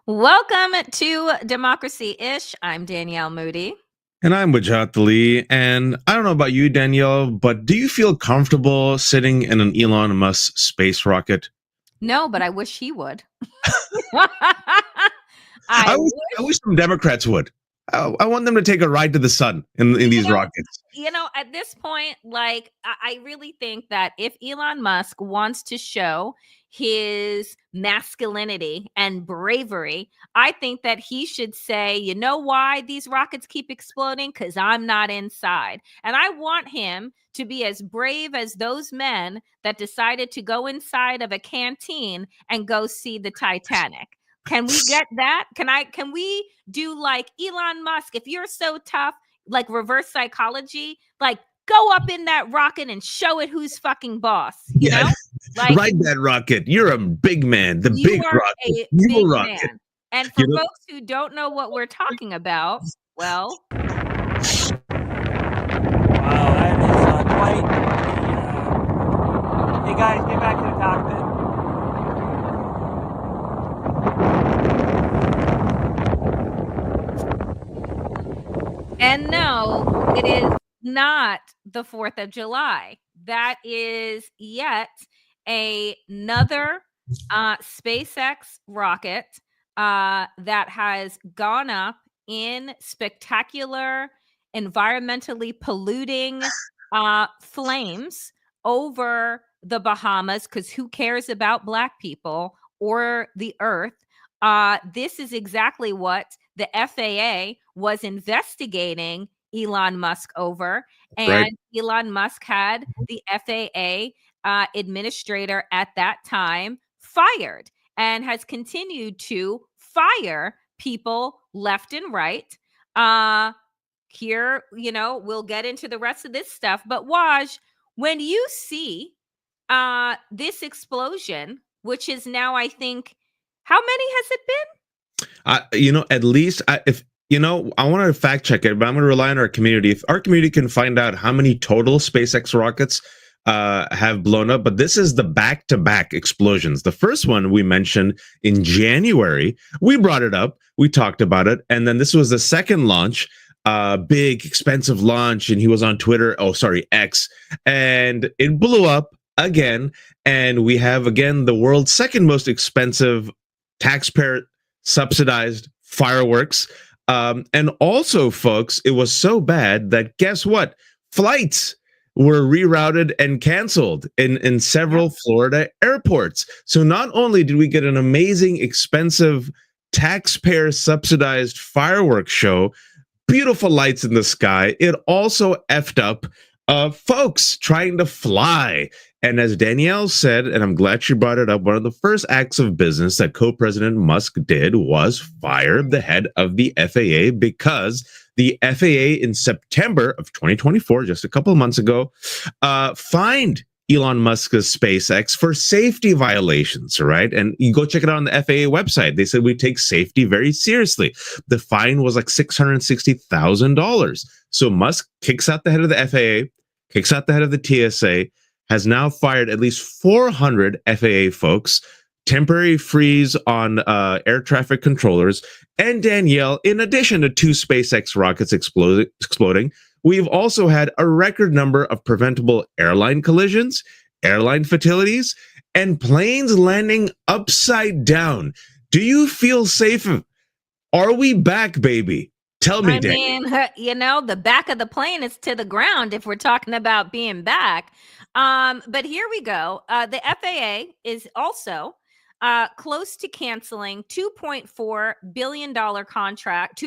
Welcome to Democracy-ish. I'm Danielle Moodie. And I'm Wajahat. And I don't know about you, Danielle, but do you feel comfortable sitting in an Elon Musk space rocket? No, but I wish he would. I I wish, I wish, wish some Democrats would. I want them to take a ride to the sun in you these know, rockets. at this point, like, I really think that if Elon Musk wants to show his masculinity and bravery, I think that he should say, you know why these rockets keep exploding? Because I'm not inside. And I want him to be as brave as those men that decided to go inside of a canteen and go see the Titanic. Can we get that? Can we do like Elon Musk? If you're so tough, like reverse psychology, like go up in that rocket and show it who's fucking boss, Yeah, Like ride that rocket. You're a big man. The you big are rocket. a You big rocket. man. And for You know, folks who don't know what we're talking about, well, Wow, that is quite the. Hey guys, get back to the cockpit. and no, it is not the 4th of July. That is yet another SpaceX rocket that has gone up in spectacular, environmentally polluting flames over the Bahamas, because who cares about Black people or the earth? This is exactly what the FAA was investigating Elon Musk over. right? And Elon Musk had the FAA administrator at that time fired and has continued to fire people left and right. Here, we'll get into the rest of this stuff. But Waj, when you see this explosion, which is now, I think, how many has it been? At least if I want to fact check it, but I'm going to rely on our community. If our community can find out how many total SpaceX rockets have blown up, but this is the back-to-back explosions. The first one we mentioned in January, we brought it up, we talked about it, and then this was the second launch, big expensive launch, and he was on Twitter. Oh, sorry, X, and it blew up again. And we have again the world's second most expensive taxpayer subsidized fireworks. And also, folks, it was so bad that guess what? Flights were rerouted and canceled in several Florida airports. So not only did we get an amazing, expensive, taxpayer subsidized fireworks show, beautiful lights in the sky, it also effed up folks trying to fly. And as Danielle said, and I'm glad she brought it up, one of the first acts of business that co-president Musk did was fire the head of the FAA, because the FAA in September of 2024, just a couple of months ago, fined Elon Musk's SpaceX for safety violations, right? And you go check it out on the FAA website. They said we take safety very seriously. The fine was like $660,000. So Musk kicks out the head of the FAA, kicks out the head of the TSA, has now fired at least 400 FAA folks, temporary freeze on air traffic controllers, and Danielle, in addition to 2 SpaceX rockets exploding, we've also had a record number of preventable airline collisions, airline fatalities, and planes landing upside down. Do you feel safe? Are we back, baby? Tell me, Danielle. The back of the plane is to the ground if we're talking about being back. But here we go. The FAA is also close to canceling $2.4 billion contract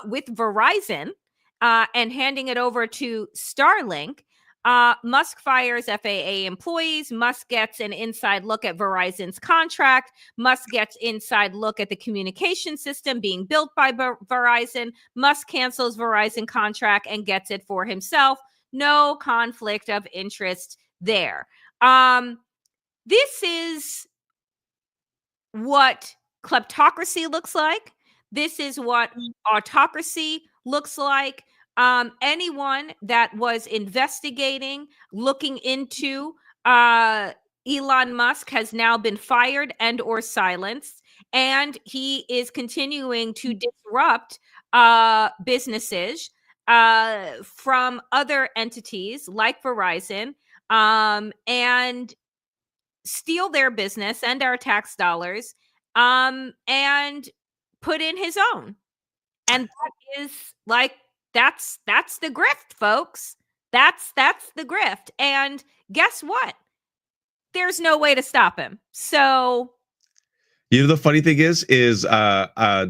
with Verizon and handing it over to Starlink. Musk fires FAA employees. Musk gets an inside look at Verizon's contract. Musk gets inside look at the communication system being built by Verizon. Musk cancels Verizon contract and gets it for himself. No conflict of interest there. This is what kleptocracy looks like. This is what autocracy looks like. Anyone that was investigating, looking into Elon Musk has now been fired and or silenced, and he is continuing to disrupt businesses from other entities like Verizon, and steal their business and our tax dollars, and put in his own. And that is like that's the grift, folks. That's the grift. And guess what? There's no way to stop him. So You know, the funny thing is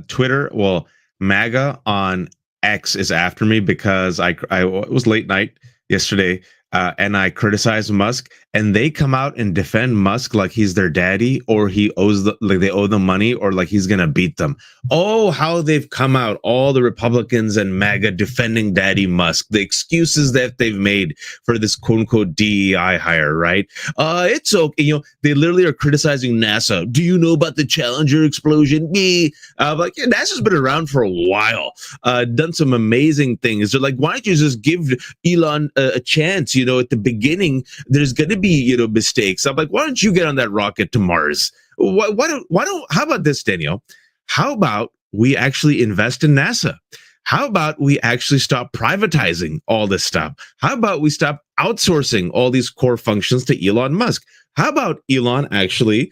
Twitter, well, MAGA on X is after me because it was late night yesterday, and I criticized Musk, and they come out and defend Musk like he's their daddy, or they owe them money, or like he's gonna beat them. Oh, how they've come out, all the Republicans and MAGA defending Daddy Musk, the excuses that they've made for this quote unquote DEI hire, right? It's okay. You know, they literally are criticizing NASA. Do you know about the Challenger explosion? Me, like, yeah, NASA's been around for a while, done some amazing things. They're like, why don't you just give Elon a chance? You know, at the beginning, there's going to be, you know, mistakes. I'm like, why don't you get on that rocket to Mars? How about this, Danielle? How about we actually invest in NASA? How about we actually stop privatizing all this stuff? How about we stop outsourcing all these core functions to Elon Musk? How about Elon actually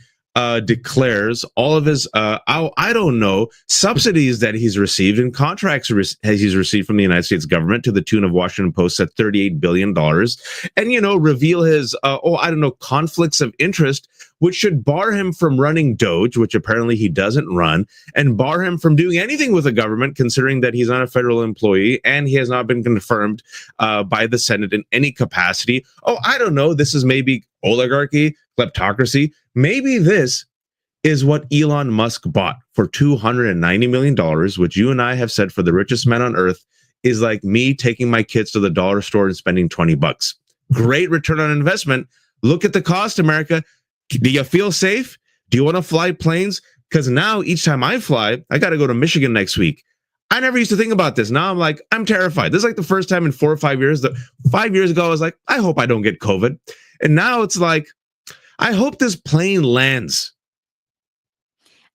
declares all of his, I don't know, subsidies that he's received and contracts he's received from the United States government to the tune of Washington Post at $38 billion. And, you know, reveal his, I don't know, conflicts of interest, which should bar him from running Doge, which apparently he doesn't run, and bar him from doing anything with the government, considering that he's not a federal employee and he has not been confirmed by the Senate in any capacity. Oh, I don't know. This is maybe oligarchy, kleptocracy. Maybe this is what Elon Musk bought for $290 million, which you and I have said for the richest man on earth is like me taking my kids to the dollar store and spending $20. Great return on investment. Look at the cost, America. Do you feel safe? Do you want to fly planes? Because now each time I fly, I got to go to Michigan next week. I never used to think about this. Now I'm like, I'm terrified. This is like the first time in 4 or 5 years. 5 years ago, I was like, I hope I don't get COVID. And now it's like, I hope this plane lands.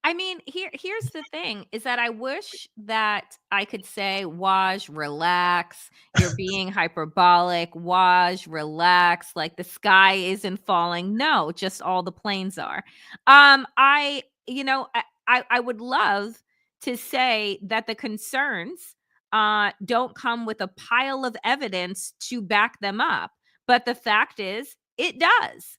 I mean, here's the thing is that I wish that I could say, Waj, relax. You're being hyperbolic. Waj, relax. Like the sky isn't falling. No, just all the planes are. I would love to say that the concerns don't come with a pile of evidence to back them up. But the fact is, it does.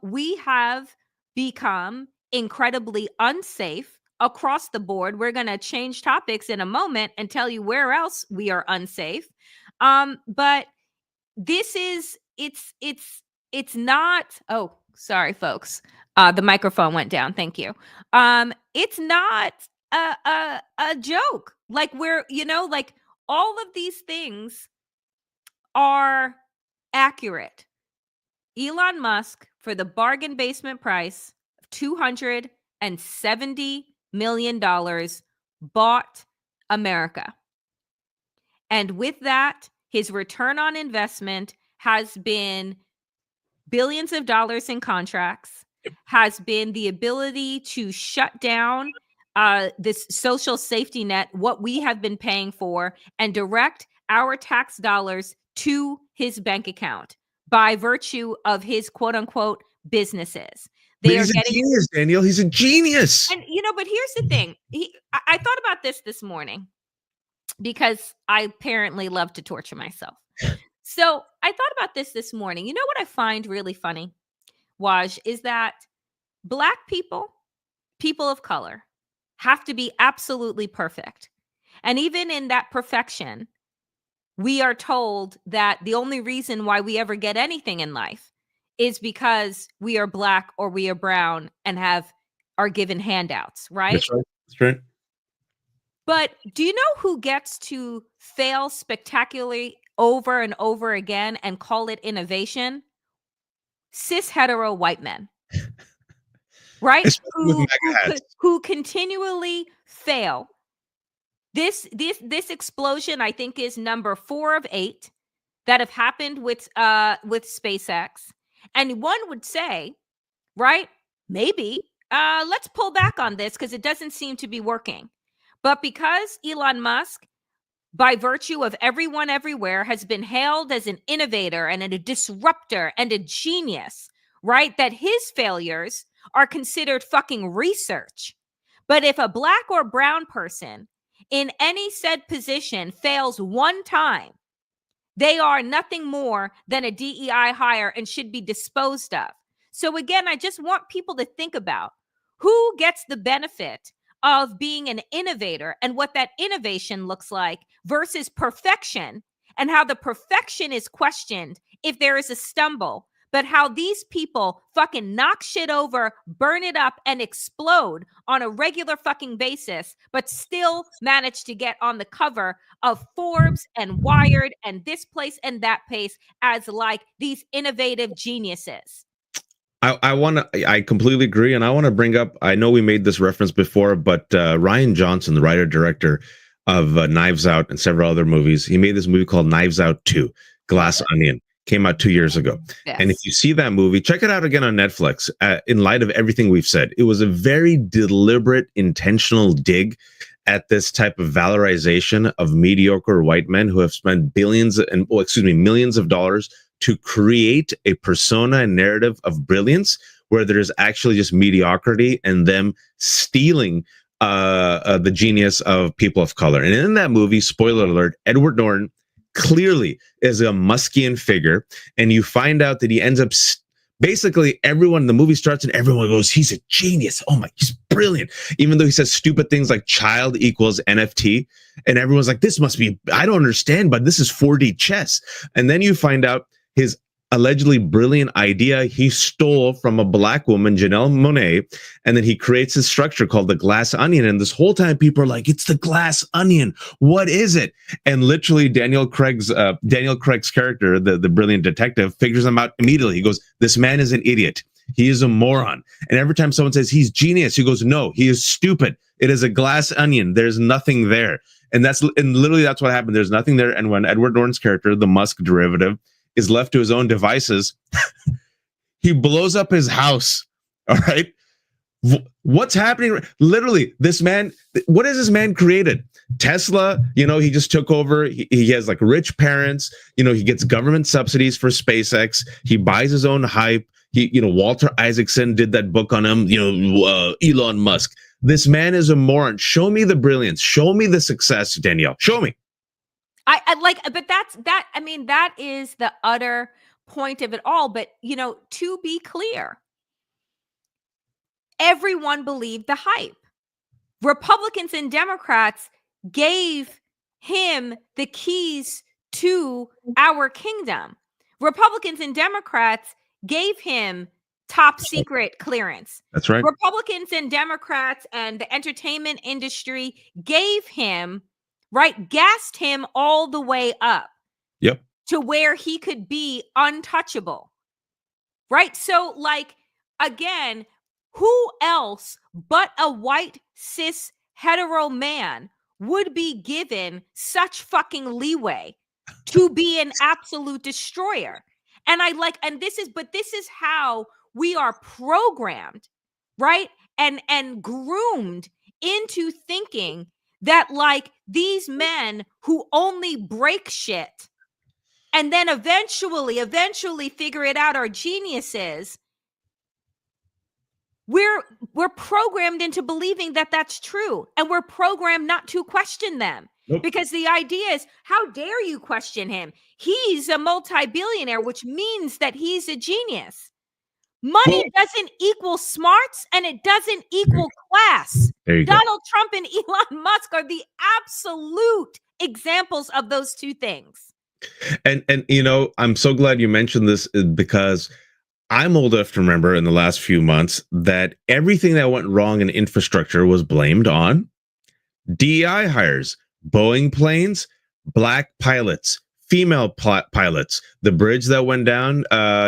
We have become incredibly unsafe across the board. We're going to change topics in a moment and tell you where else we are unsafe. But this is it's not. Oh, sorry, folks. The microphone went down. Thank you. It's not a joke. Like like all of these things are accurate. Elon Musk, for the bargain basement price of $270 million, bought America. And with that, his return on investment has been billions of dollars in contracts, has been the ability to shut down this social safety net, what we have been paying for, and direct our tax dollars to his bank account by virtue of his quote unquote businesses. He's a genius, Daniel. He's a genius. And but here's the thing. I thought about this morning because I apparently love to torture myself. So I thought about this morning. You know what I find really funny, Waj, is that Black people of color, have to be absolutely perfect. And even in that perfection, we are told that the only reason why we ever get anything in life is because we are Black or we are brown and are given handouts, right? That's right. That's right. But do you know who gets to fail spectacularly over and over again and call it innovation? Cis hetero white men. Right? Who continually fail. This explosion, I think, is number 4 of 8 that have happened with SpaceX. And one would say, right, maybe let's pull back on this because it doesn't seem to be working. But because Elon Musk, by virtue of everyone everywhere, has been hailed as an innovator and a disruptor and a genius, right? That his failures are considered fucking research. But if a black or brown person in any said position fails one time, they are nothing more than a DEI hire and should be disposed of. So again, I just want people to think about who gets the benefit of being an innovator and what that innovation looks like versus perfection, and how the perfection is questioned if there is a stumble, but how these people fucking knock shit over, burn it up, and explode on a regular fucking basis, but still manage to get on the cover of Forbes and Wired and this place and that place as like these innovative geniuses. I completely agree. And I want to bring up, I know we made this reference before, but Rian Johnson, the writer director of Knives Out and several other movies, he made this movie called Knives Out 2, Glass Onion. Came out 2 years ago. Yes. And if you see that movie, check it out again on Netflix. In light of everything we've said, it was a very deliberate, intentional dig at this type of valorization of mediocre white men who have spent millions of dollars to create a persona and narrative of brilliance where there's actually just mediocrity and them stealing the genius of people of color. And in that movie, spoiler alert, Edward Norton clearly is a Muskian figure, and you find out that he ends up basically everyone, the movie starts and everyone goes, he's a genius. Oh my, he's brilliant. Even though he says stupid things like child equals NFT, and everyone's like, this must be, I don't understand, but this is 4D chess. And then you find out his allegedly brilliant idea he stole from a black woman, Janelle Monáe, and then he creates this structure called the glass onion. And this whole time people are like, it's the glass onion. What is it? And literally Daniel Craig's character, the brilliant detective, figures them out immediately. He goes, this man is an idiot. He is a moron. And every time someone says he's genius, he goes, no, he is stupid. It is a glass onion. There's nothing there. And literally that's what happened. There's nothing there. And when Edward Norton's character, the Musk derivative, is left to his own devices, he blows up his house. All right. What's happening? Literally, this man, what has this man created? Tesla, he just took over. He has like rich parents. He gets government subsidies for SpaceX. He buys his own hype. Walter Isaacson did that book on him, Elon Musk. This man is a moron. Show me the brilliance. Show me the success, Danielle. Show me. That is the utter point of it all. But, to be clear, everyone believed the hype. Republicans and Democrats gave him the keys to our kingdom. Republicans and Democrats gave him top secret clearance. That's right. Republicans and Democrats and the entertainment industry gave him, gassed him all the way up. Yep. To where he could be untouchable. Right? So, again, who else but a white, cis, hetero man would be given such fucking leeway to be an absolute destroyer? And this is how we are programmed, right? And groomed into thinking that these men who only break shit and then eventually figure it out are geniuses. We're programmed into believing that that's true, and we're programmed not to question them. Nope. Because the idea is, how dare you question him? He's a multi-billionaire, which means that he's a genius. Money doesn't equal smarts, and it doesn't equal class. Donald Trump and Elon Musk are the absolute examples of those two things. And I'm so glad you mentioned this, because I'm old enough to remember in the last few months that everything that went wrong in infrastructure was blamed on DEI hires, Boeing planes, black pilots, female pilots, the bridge that went down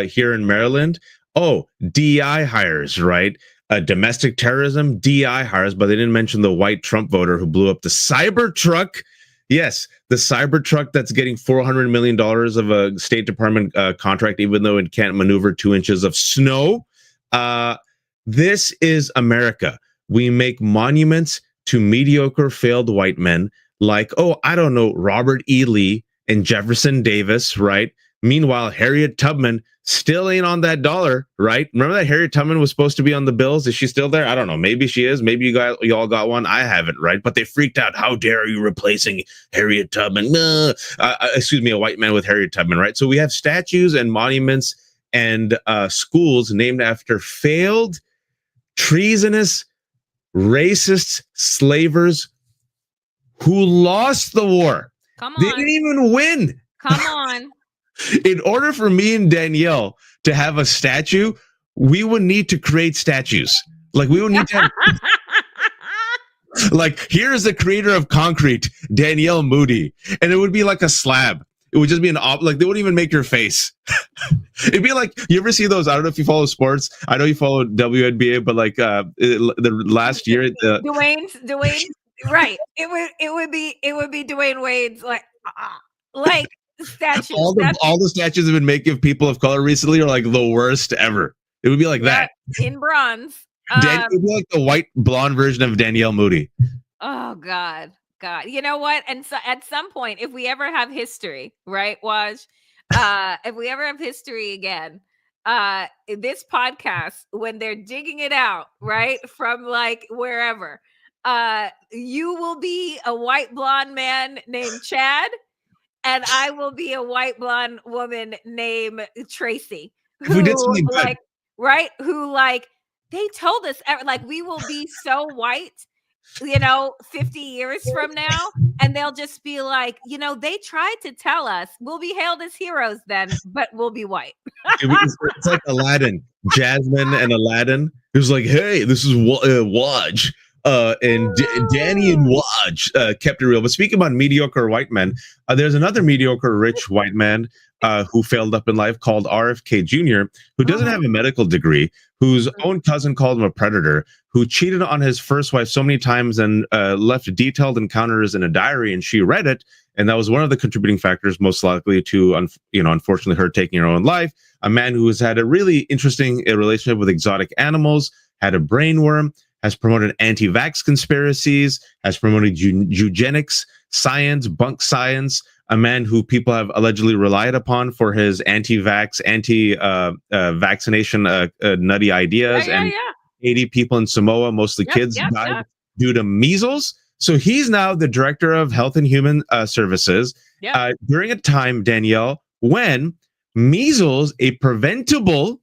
here in Maryland. Oh, DEI hires, right? Domestic terrorism, DEI hires, but they didn't mention the white Trump voter who blew up the Cybertruck Yes, the Cybertruck that's getting $400 million of a State Department contract, even though it can't maneuver 2 inches of snow. This is America. We make monuments to mediocre, failed white men like, oh, I don't know, Robert E. Lee and Jefferson Davis, right? Meanwhile, Harriet Tubman still ain't on that dollar, right? Remember that Harriet Tubman was supposed to be on the bills? Is she still there? I don't know. Maybe she is. Maybe you all got one. I haven't, right? But they freaked out. How dare you replacing Harriet Tubman? Excuse me, a white man with Harriet Tubman, right? So we have statues and monuments and schools named after failed, treasonous, racist slavers who lost the war. Come They on. didn't even win. Come on. In order for me and Danielle to have a statue, we would need to create statues. Like we would need to have, like, here's the creator of concrete, Danielle Moodie. And it would be like a slab. It would just be like they wouldn't even make your face. It'd be like, you ever see those? I don't know if you follow sports. I know you follow WNBA, but like the last year, Dwayne's right. It would be Dwayne Wade's like statues. all the statues have been made of people of color recently are like the worst ever. It would be like that in bronze. It would be like the white blonde version of Danielle Moodie. Oh God. You know what? And so at some point, if we ever have history, right, Waj? If we ever have history again, this podcast, when they're digging it out, right, from like wherever, you will be a white blonde man named Chad, and I will be a white blonde woman named Tracy. Who did something good. Like, right? Who like they told us like we will be so white, 50 years from now, and they'll just be like, they tried to tell us we'll be hailed as heroes then, but we'll be white. It's like Aladdin, Jasmine and Aladdin. It was like, hey, this is Waj. And Danny and Waj kept it real. But speaking about mediocre white men, there's another mediocre rich white man who failed up in life called RFK Jr., who doesn't have a medical degree, whose own cousin called him a predator, who cheated on his first wife so many times and left detailed encounters in a diary, and she read it. And that was one of the contributing factors, most likely to, unfortunately, her taking her own life. A man who has had a really interesting relationship with exotic animals, had a brainworm, has promoted anti-vax conspiracies, has promoted eugenics, science, bunk science, a man who people have allegedly relied upon for his anti-vax, anti-vaccination nutty ideas. Yeah. 80 people in Samoa, mostly kids, died due to measles. So he's now the director of Health and Human Services during a time, Danielle, when measles, a preventable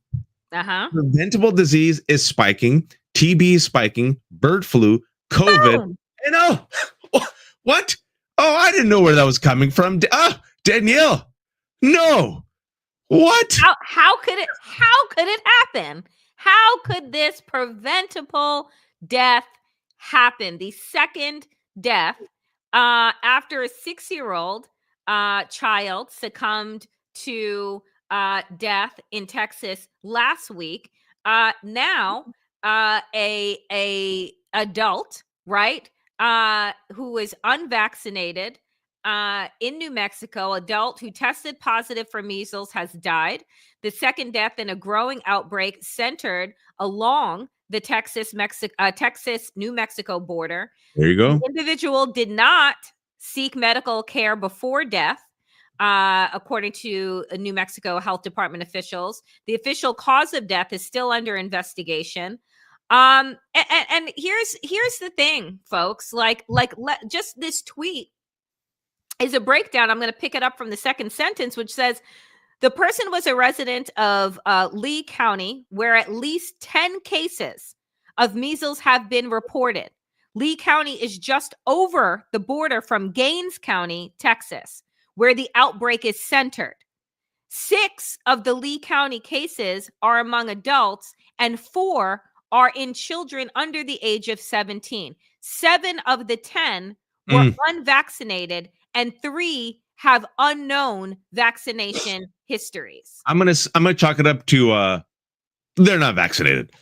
disease, is spiking, TB is spiking, bird flu, COVID. What? Oh, I didn't know where that was coming from. Danielle, no. What? How could it happen? How could this preventable death happen? The second death after a 6-year-old child succumbed to death in Texas last week. Now a adult, right, who is unvaccinated in New Mexico, adult who tested positive for measles, has died. The second death in a growing outbreak centered along the Texas-New Mexico border. There you go. The individual did not seek medical care before death, according to New Mexico Health Department officials. The official cause of death is still under investigation. And here's the thing, folks. Just this tweet is a breakdown. I'm going to pick it up from the second sentence, which says, the person was a resident of Lee County, where at least 10 cases of measles have been reported. Lee County is just over the border from Gaines County, Texas, where the outbreak is centered. 6 of the Lee County cases are among adults, and 4 are in children under the age of 17. 7 of the 10 were unvaccinated, and 3 have unknown vaccination histories. I'm gonna chalk it up to they're not vaccinated.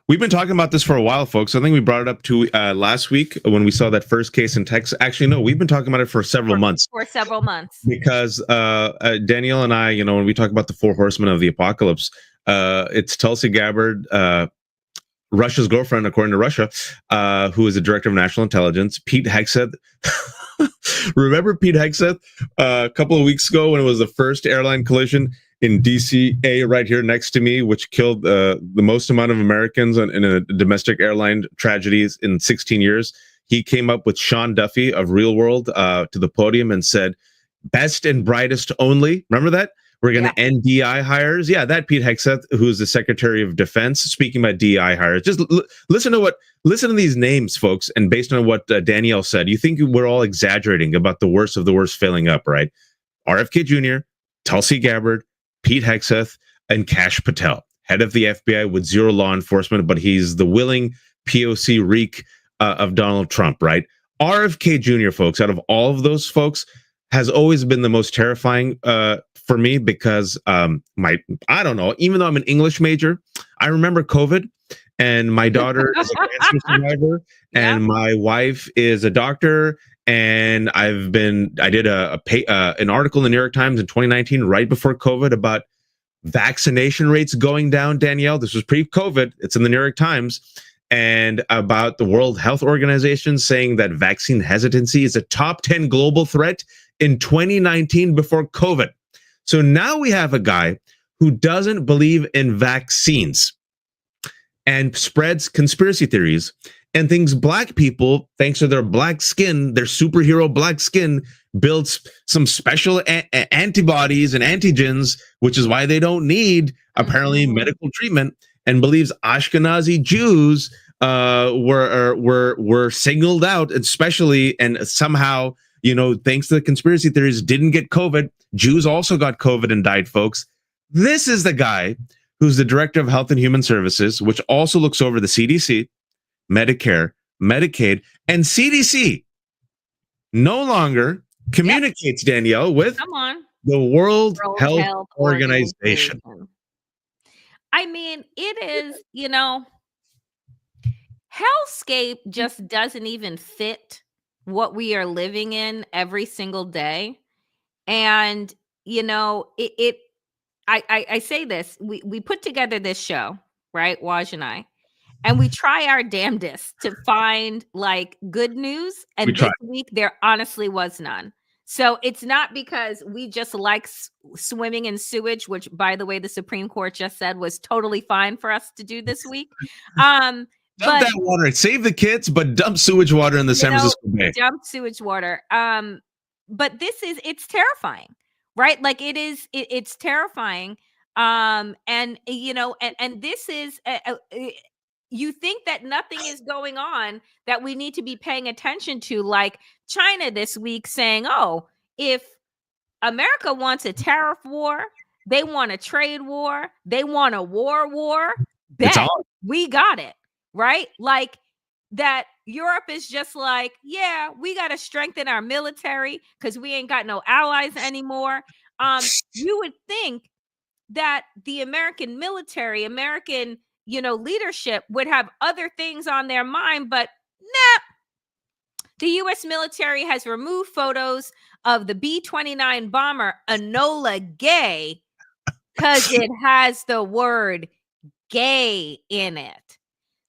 We've been talking about this for a while, folks. I think we brought it up to last week when we saw that first case in Texas. Actually, no, we've been talking about it for several months. For several months. Because Danielle and I, when we talk about the four horsemen of the apocalypse, it's Tulsi Gabbard, Russia's girlfriend, according to Russia, who is the director of national intelligence, Pete Hegseth. Remember Pete Hegseth a couple of weeks ago when it was the first airline collision in DCA right here next to me, which killed the most amount of Americans in a domestic airline tragedies in 16 years. He came up with Sean Duffy of Real World to the podium and said, best and brightest only. Remember that? We're going to end DI hires. Yeah, that Pete Hegseth, who's the Secretary of Defense, speaking about DI hires. Just listen to these names, folks. And based on what Danielle said, you think we're all exaggerating about the worst of the worst failing up, right? RFK Jr., Tulsi Gabbard, Pete Hegseth, and Kash Patel, head of the FBI with zero law enforcement, but he's the willing POC reek of Donald Trump, right? RFK Jr., folks, out of all of those folks, has always been the most terrifying for me because I don't know, even though I'm an English major, I remember COVID, and my daughter is a cancer survivor, and my wife is a doctor. And I did an article in the New York Times in 2019, right before COVID, about vaccination rates going down. Danielle, this was pre-COVID. It's in the New York Times, and about the World Health Organization saying that vaccine hesitancy is a top 10 global threat in 2019 before COVID. So now we have a guy who doesn't believe in vaccines and spreads conspiracy theories and thinks black people, thanks to their black skin, their superhero black skin, builds some special antibodies and antigens, which is why they don't need apparently medical treatment, and believes Ashkenazi Jews were signaled out, especially, and somehow, thanks to the conspiracy theories, didn't get COVID. Jews also got COVID and died, folks. This is the guy who's the director of Health and Human Services, which also looks over the CDC, Medicare, Medicaid, and CDC no longer communicates, Danielle, with the World Health Organization. I mean, it is, hellscape just doesn't even fit what we are living in every single day. And, I say this, we put together this show, right, Waj and I, and we try our damnedest to find like good news. And this week there honestly was none. So it's not because we just like swimming in sewage, which, by the way, the Supreme Court just said was totally fine for us to do this week. Dump that water, save the kids, but dump sewage water in the San Francisco Bay. Dump sewage water. But it's terrifying, right? Like it's terrifying. And this is you think that nothing is going on that we need to be paying attention to, like China this week saying, oh, if America wants a tariff war, they want a trade war, they want a war, bet we got it, right? Like that Europe is just like, yeah, we got to strengthen our military because we ain't got no allies anymore. You would think that the American military, American leadership would have other things on their mind, but nah. The U.S. military has removed photos of the B-29 bomber Enola Gay because it has the word gay in it.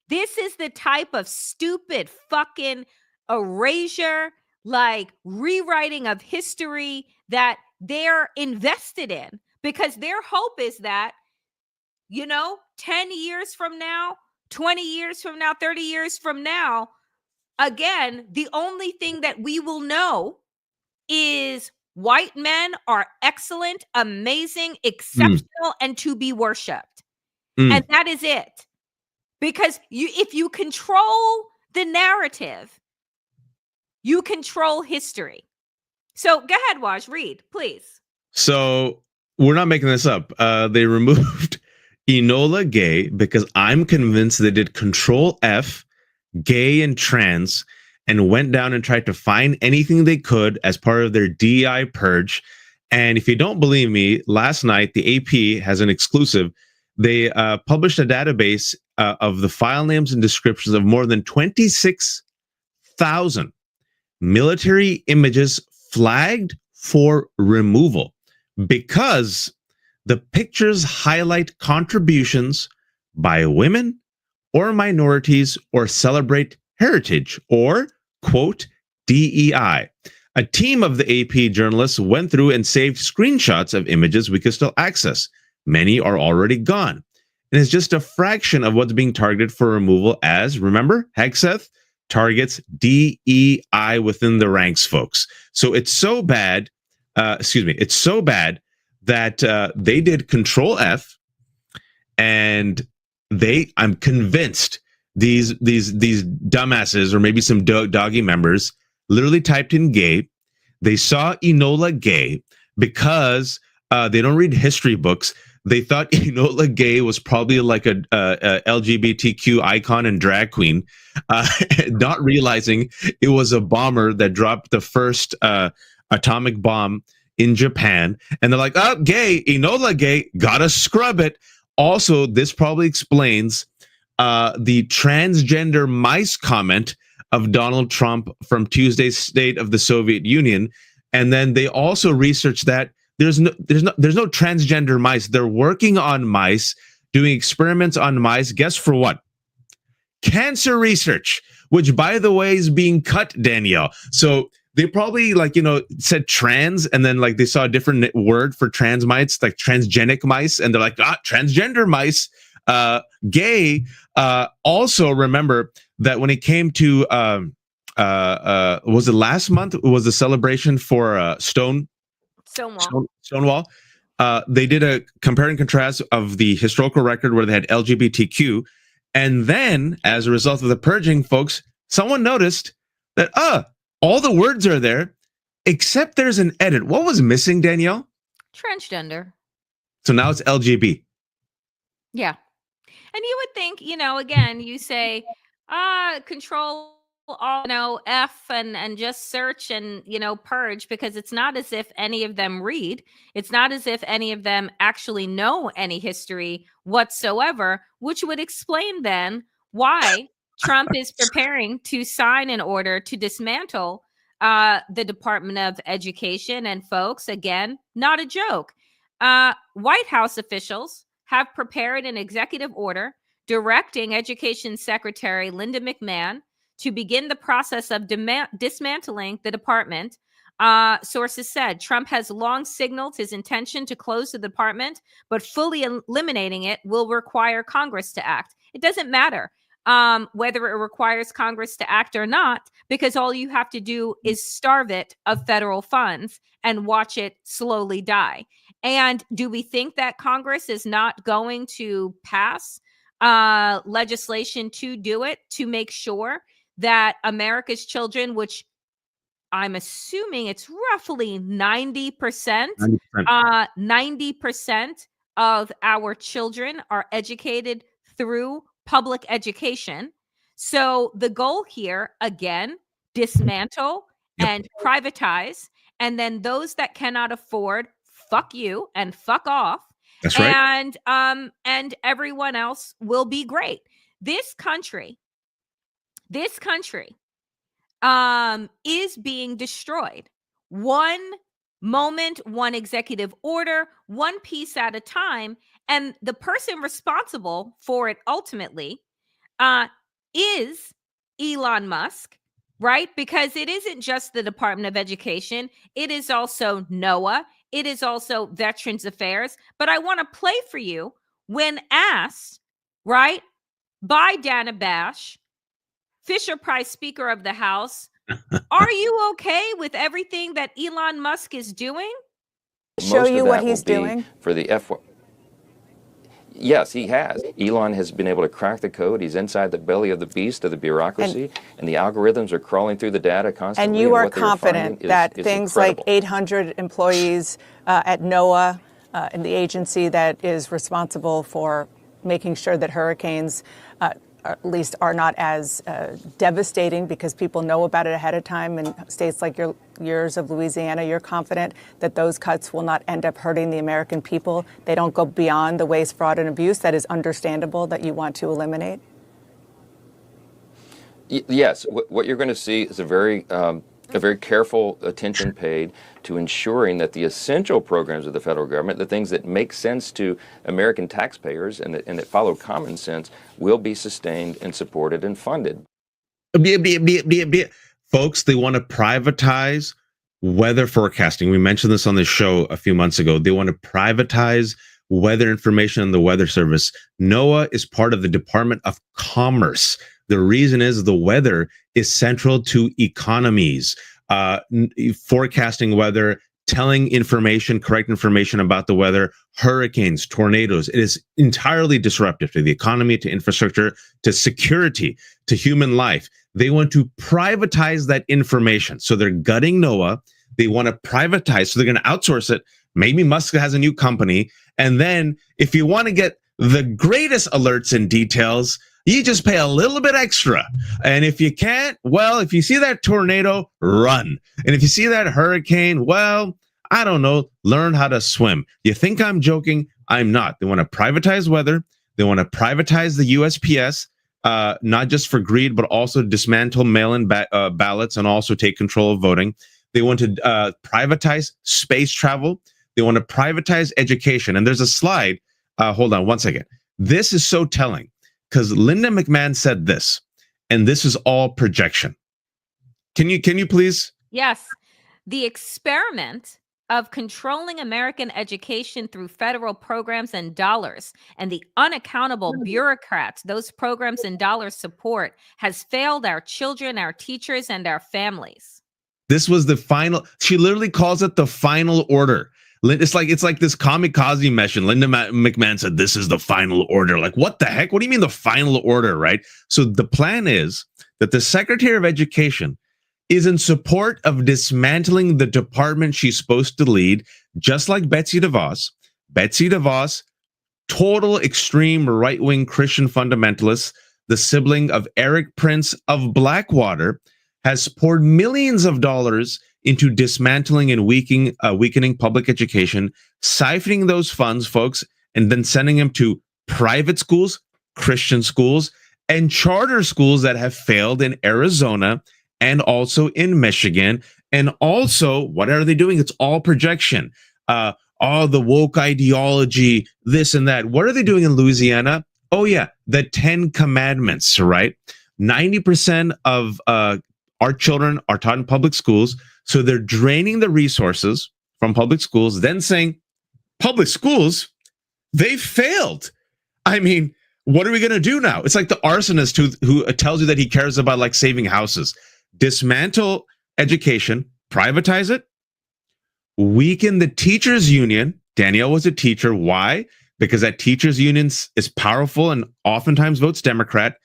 This is the type of stupid fucking erasure, like rewriting of history that they're invested in, because their hope is that 10 years from now, 20 years from now, 30 years from now, again, the only thing that we will know is white men are excellent, amazing, exceptional, and to be worshipped. And that is it. Because if you control the narrative, you control history. So go ahead, Waj, read, please. So we're not making this up. They removed Enola Gay because I'm convinced they did Control F, gay and trans, and went down and tried to find anything they could as part of their DEI purge. And if you don't believe me, last night the AP has an exclusive. They published a database of the file names and descriptions of more than 26,000 military images flagged for removal because the pictures highlight contributions by women or minorities or celebrate heritage or, quote, DEI. A team of the AP journalists went through and saved screenshots of images we could still access. Many are already gone. And it's just a fraction of what's being targeted for removal as, remember, Hegseth targets DEI within the ranks, folks. So it's so bad, it's so bad that they did Control F, and I'm convinced these dumbasses or maybe some doggy members literally typed in gay. They saw Enola Gay because they don't read history books. They thought Enola Gay was probably like a LGBTQ icon and drag queen, not realizing it was a bomber that dropped the first atomic bomb in Japan. And they're like, oh, gay, Enola Gay, gotta scrub it. Also, this probably explains the transgender mice comment of Donald Trump from Tuesday's State of the Soviet Union. And then they also researched that there's no transgender mice. They're working on mice, doing experiments on mice. Guess for what? Cancer research, which, by the way, is being cut, Danielle. So they probably said trans, and then they saw a different word for trans mice, like transgenic mice, and they're like, transgender mice, gay. Also, remember that when it came to was it last month? It was the celebration for Stonewall. They did a compare and contrast of the historical record where they had LGBTQ, and then as a result of the purging, folks, someone noticed that all the words are there, except there's an edit. What was missing, Danielle? Transgender. So now it's LGB. Yeah. And you would think, again, you say, control all, F and just search and, purge, because it's not as if any of them read. It's not as if any of them actually know any history whatsoever, which would explain then why Trump is preparing to sign an order to dismantle the Department of Education. And folks, again, not a joke. White House officials have prepared an executive order directing Education Secretary Linda McMahon to begin the process of dismantling the department. Sources said Trump has long signaled his intention to close the department, but fully eliminating it will require Congress to act. It doesn't matter whether it requires Congress to act or not, because all you have to do is starve it of federal funds and watch it slowly die. And do we think that Congress is not going to pass legislation to do it, to make sure that America's children, which I'm assuming it's roughly 90%, 90% of our children are educated through public education. So the goal here, again, dismantle and privatize. And then those that cannot afford, fuck you and fuck off. That's right. And everyone else will be great. This country is being destroyed. One moment, one executive order, one piece at a time. And the person responsible for it ultimately is Elon Musk, right? Because it isn't just the Department of Education. It is also NOAA. It is also Veterans Affairs. But I want to play for you when asked, right, by Dana Bash, Fisher Price Speaker of the House, are you okay with everything that Elon Musk is doing? Show you what he's doing for the F. Yes, he has. Elon has been able to crack the code. He's inside the belly of the beast of the bureaucracy, and the algorithms are crawling through the data constantly. And you are confident that things incredible. like 800 employees at NOAA, in the agency that is responsible for making sure that hurricanes at least are not as devastating because people know about it ahead of time. In states like yours of Louisiana, you're confident that those cuts will not end up hurting the American people. They don't go beyond the waste, fraud, and abuse that is understandable that you want to eliminate? Yes. What you're going to see is a very careful attention paid to ensuring that the essential programs of the federal government, the things that make sense to American taxpayers and that follow common sense, will be sustained and supported and funded. Folks, they want to privatize weather forecasting. We mentioned this on the show a few months ago. They want to privatize weather information in the Weather Service. NOAA is part of the Department of Commerce. The reason is the weather is central to economies, forecasting weather, telling information, correct information about the weather, hurricanes, tornadoes. It is entirely disruptive to the economy, to infrastructure, to security, to human life. They want to privatize that information. So they're gutting NOAA. They want to privatize. So they're going to outsource it. Maybe Musk has a new company. And then if you want to get the greatest alerts and details, you just pay a little bit extra. And if you can't, well, if you see that tornado, run. And if you see that hurricane, well, I don't know, learn how to swim. You think I'm joking? I'm not. They want to privatize weather. They want to privatize the USPS, not just for greed, but also dismantle mail-in ballots and also take control of voting. They want to privatize space travel. They want to privatize education. And there's a slide. Hold on one second. This is so telling. Because Linda McMahon said this, and this is all projection. Can you please? Yes. The experiment of controlling American education through federal programs and dollars and the unaccountable bureaucrats those programs and dollars support has failed our children, our teachers, and our families. This was the final. She literally calls it the final order. It's like this kamikaze mission. Linda McMahon said, this is the final order. Like, what the heck? What do you mean the final order, right? So the plan is that the Secretary of Education is in support of dismantling the department she's supposed to lead, just like Betsy DeVos. Betsy DeVos, total extreme right-wing Christian fundamentalist, the sibling of Eric Prince of Blackwater, has poured millions of dollars into dismantling and weakening public education, siphoning those funds, folks, and then sending them to private schools, Christian schools, and charter schools that have failed in Arizona and also in Michigan. And also, what are they doing? It's all projection. All the woke ideology, this and that. What are they doing in Louisiana? Oh, yeah, the 10 Commandments, right? 90% of our children are taught in public schools. So they're draining the resources from public schools, then saying, public schools, they failed. I mean, what are we going to do now? It's like the arsonist who tells you that he cares about like saving houses. Dismantle education, privatize it, weaken the teachers union. Danielle was a teacher. Why? Because that teachers union is powerful and oftentimes votes Democrat.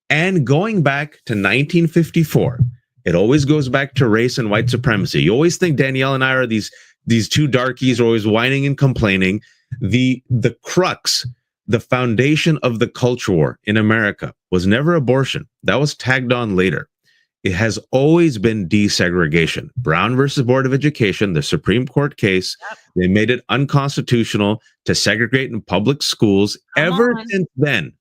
And going back to 1954, it always goes back to race and white supremacy. You always think Danielle and I are these two darkies are always whining and complaining. The crux, the foundation of the culture war in America was never abortion. That was tagged on later. It has always been desegregation. Brown versus Board of Education, the Supreme Court case, they made it unconstitutional to segregate in public schools. Ever since then,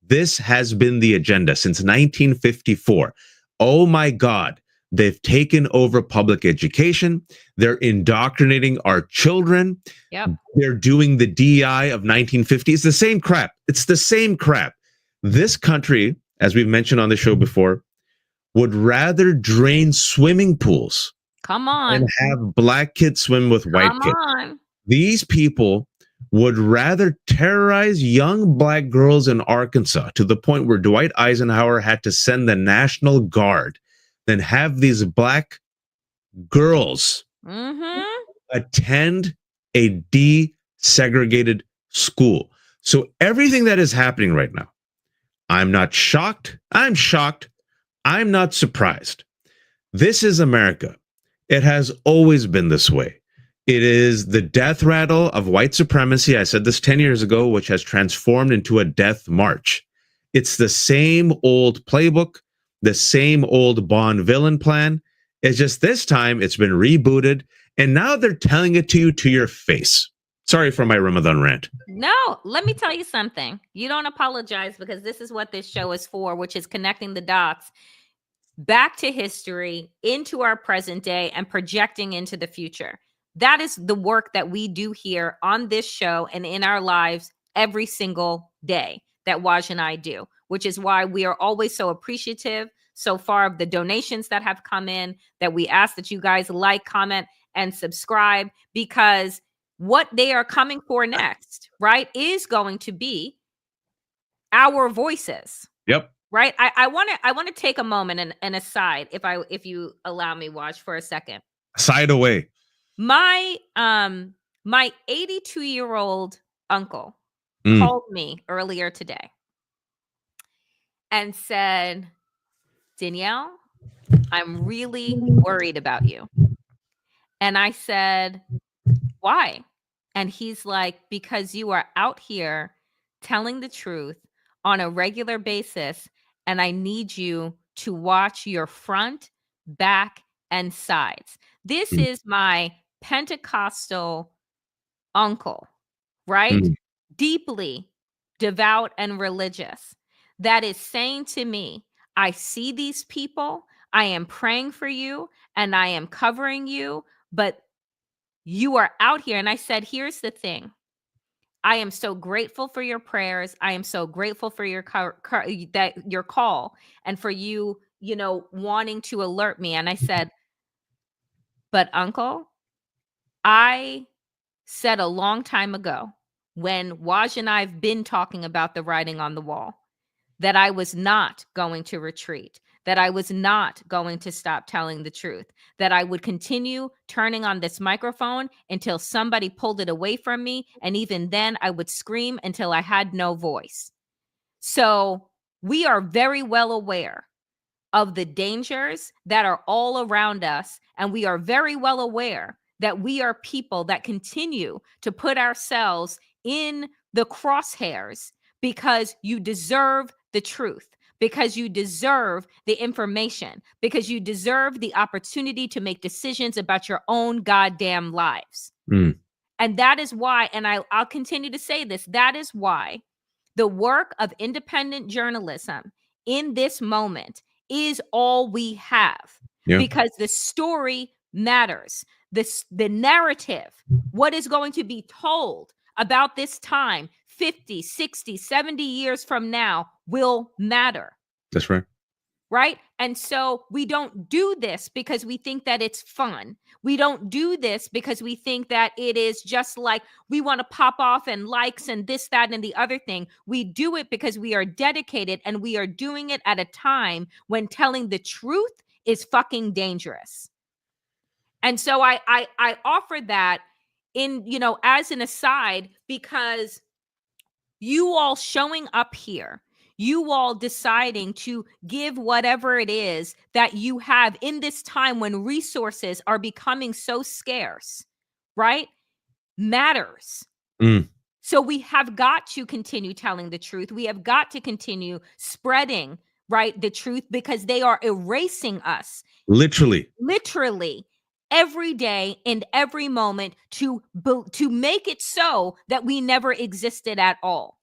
this has been the agenda since 1954. Oh my God, they've taken over public education. They're indoctrinating our children. Yep. They're doing the DEI of 1950. It's the same crap. It's the same crap. This country, as we've mentioned on the show before, would rather drain swimming pools. Come on. And have black kids swim with white kids. On. These people would rather terrorize young black girls in Arkansas to the point where Dwight Eisenhower had to send the National Guard than have these black girls attend a desegregated school. So everything that is happening right now, I'm not shocked. I'm shocked. I'm not surprised. This is America. It has always been this way. It is the death rattle of white supremacy. I said this 10 years ago, which has transformed into a death march. It's the same old playbook, the same old Bond villain plan. It's just this time it's been rebooted, and now they're telling it to you to your face. Sorry for my Ramadan rant. No, let me tell you something. You don't apologize, because this is what this show is for, which is connecting the dots back to history, into our present day, and projecting into the future. That is the work that we do here on this show and in our lives every single day that Waj and I do, which is why we are always so appreciative so far of the donations that have come in, that we ask that you guys like, comment, and subscribe, because what they are coming for next, right, is going to be our voices. Yep. Right. I want to take a moment and aside, if you allow me, Waj, for a second. Side away. My 82-year-old uncle called me earlier today and said, Danielle, I'm really worried about you. And I said, why? And he's like, because you are out here telling the truth on a regular basis, and I need you to watch your front, back, and sides. This is my Pentecostal uncle, right? Deeply devout and religious, that is saying to me, I see these people, I am praying for you, and I am covering you, but you are out here. And I said, here's the thing. I am so grateful for your prayers. I am so grateful for your your call, and for you, wanting to alert me. And I said, but uncle, I said a long time ago, when Waj and I have been talking about the writing on the wall, that I was not going to retreat, that I was not going to stop telling the truth, that I would continue turning on this microphone until somebody pulled it away from me. And even then I would scream until I had no voice. So we are very well aware of the dangers that are all around us. And we are very well aware that we are people that continue to put ourselves in the crosshairs, because you deserve the truth, because you deserve the information, because you deserve the opportunity to make decisions about your own goddamn lives. And that is why, and I'll continue to say this, that is why the work of independent journalism in this moment is all we have. Because the story matters. The narrative, what is going to be told about this time 50, 60, 70 years from now will matter. That's right. Right? And so we don't do this because we think that it's fun. We don't do this because we think that it is just like we want to pop off and likes and this, that, and the other thing. We do it because we are dedicated, and we are doing it at a time when telling the truth is fucking dangerous. And so I offer that in, as an aside, because you all showing up here, you all deciding to give whatever it is that you have in this time when resources are becoming so scarce, right? Matters. So we have got to continue telling the truth. We have got to continue spreading, right, the truth, because they are erasing us. Literally. Every day and every moment to make it so that we never existed at all.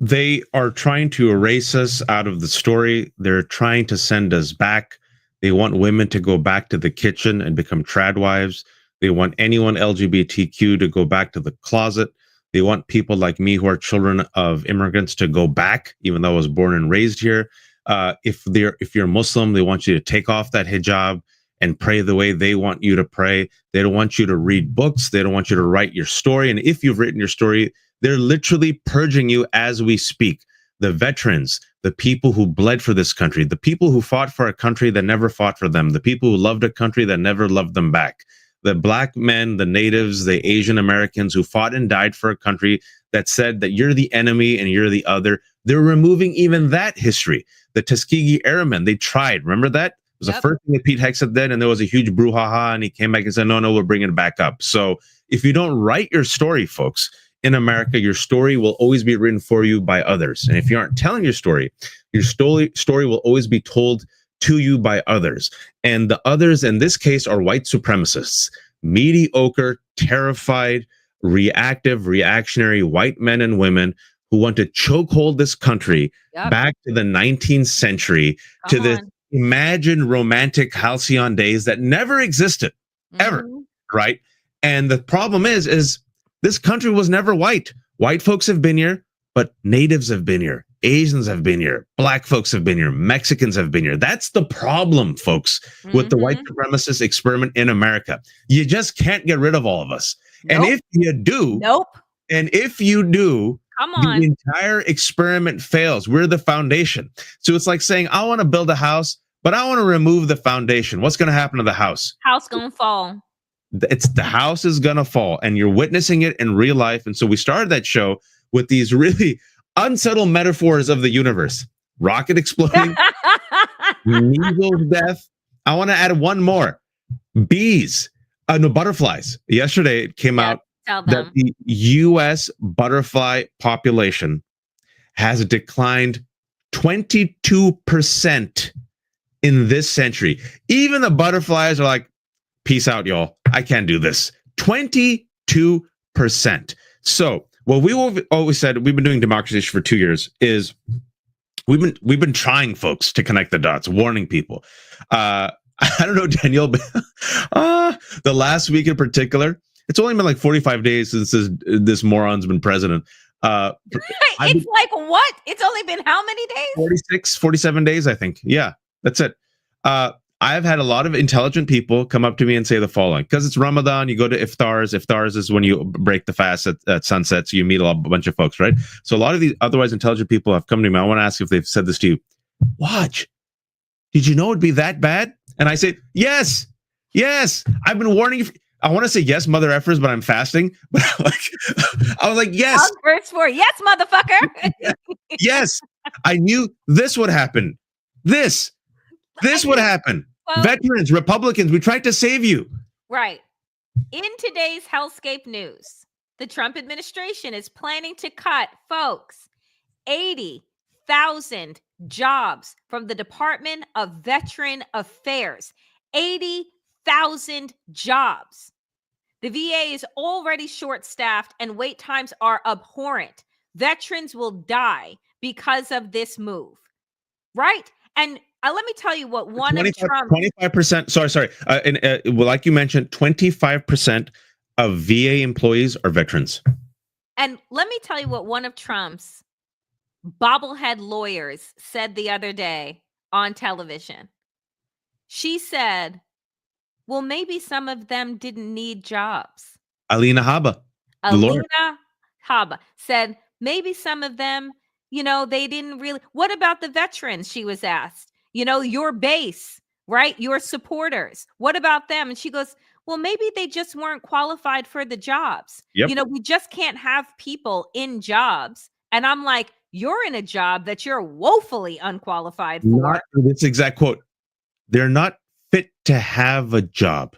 They are trying to erase us out of the story. They're trying to send us back. They want women to go back to the kitchen and become trad wives. They want anyone LGBTQ to go back to the closet. They want people like me, who are children of immigrants, to go back, even though I was born and raised here. If you're Muslim, they want you to take off that hijab and pray the way they want you to pray. They don't want you to read books. They don't want you to write your story. And if you've written your story, they're literally purging you as we speak. The veterans, the people who bled for this country, the people who fought for a country that never fought for them, the people who loved a country that never loved them back, the black men, the natives, the Asian Americans who fought and died for a country that said that you're the enemy and you're the other. They're removing even that history. The Tuskegee Airmen, they tried. Remember that? It was the first thing that Pete Hegseth did, and there was a huge brouhaha, and he came back and said, no, we're bringing it back up. So if you don't write your story, folks, in America, your story will always be written for you by others. And if you aren't telling your story will always be told to you by others. And the others in this case are white supremacists, mediocre, terrified, reactive, reactionary white men and women who want to chokehold this country back to the 19th century, to the imagined romantic halcyon days that never existed, ever, right? And the problem is this country was never white. White folks have been here, but natives have been here. Asians have been here. Black folks have been here. Mexicans have been here. That's the problem, folks, with the white supremacist experiment in America. You just can't get rid of all of us. And if you do, and if you do, the entire experiment fails. We're the foundation. So it's like saying, I want to build a house, but I want to remove the foundation. What's going to happen to the house? House going to fall. The house is going to fall, and you're witnessing it in real life. And so we started that show with these really unsubtle metaphors of the universe. Rocket exploding, measles death. I want to add one more. Bees, no, butterflies. Yesterday it came out that the U.S. butterfly population has declined 22% in this century. Even the butterflies are like, peace out, y'all. I can't do this. 22%. So what we always said, we've been doing Democracyish for 2 years, is we've been trying, folks, to connect the dots, warning people. I don't know, Danielle, but the last week in particular, it's only been like 45 days since this moron's been president. It's like what? It's only been how many days? 47 days, I think. Yeah, that's it. I've had a lot of intelligent people come up to me and say the following, because it's Ramadan, you go to iftars. Iftars is when you break the fast at sunset, so you meet a bunch of folks, right? So a lot of these otherwise intelligent people have come to me. I want to ask if they've said this to you. Waj, did you know it'd be that bad? And I say, yes. I've been warning you. I want to say yes, mother effers, but I'm fasting. But I was like, yes. Verse 4, yes, motherfucker. Yes, I knew this would happen. This would happen. Well, veterans, Republicans, we tried to save you. Right. In today's hellscape news, the Trump administration is planning to cut, folks, 80,000 jobs from the Department of Veteran Affairs. 80,000 jobs. The VA is already short-staffed and wait times are abhorrent. Veterans will die because of this move. Right? And let me tell you what one of Trump's 25%. Sorry. Like you mentioned, 25% of VA employees are veterans. And let me tell you what one of Trump's bobblehead lawyers said the other day on television. She said, well, maybe some of them didn't need jobs. Alina Habba said, maybe some of them, they didn't really. What about the veterans? She was asked. Your base, right? Your supporters. What about them? And she goes, well, maybe they just weren't qualified for the jobs. Yep. We just can't have people in jobs. And I'm like, you're in a job that you're woefully unqualified for. This exact quote. They're not fit to have a job.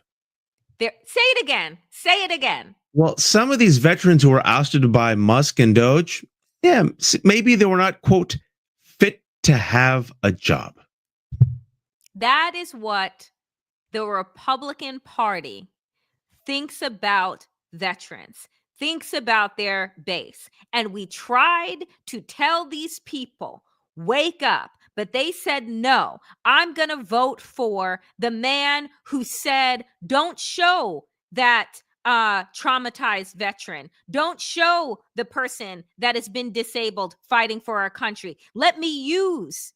Say it again. Say it again. Well, some of these veterans who were ousted by Musk and Doge, maybe they were not, quote, fit to have a job. That is what the Republican Party thinks about veterans, thinks about their base. And we tried to tell these people, wake up. But they said, no, I'm going to vote for the man who said, don't show that traumatized veteran. Don't show the person that has been disabled fighting for our country. Let me use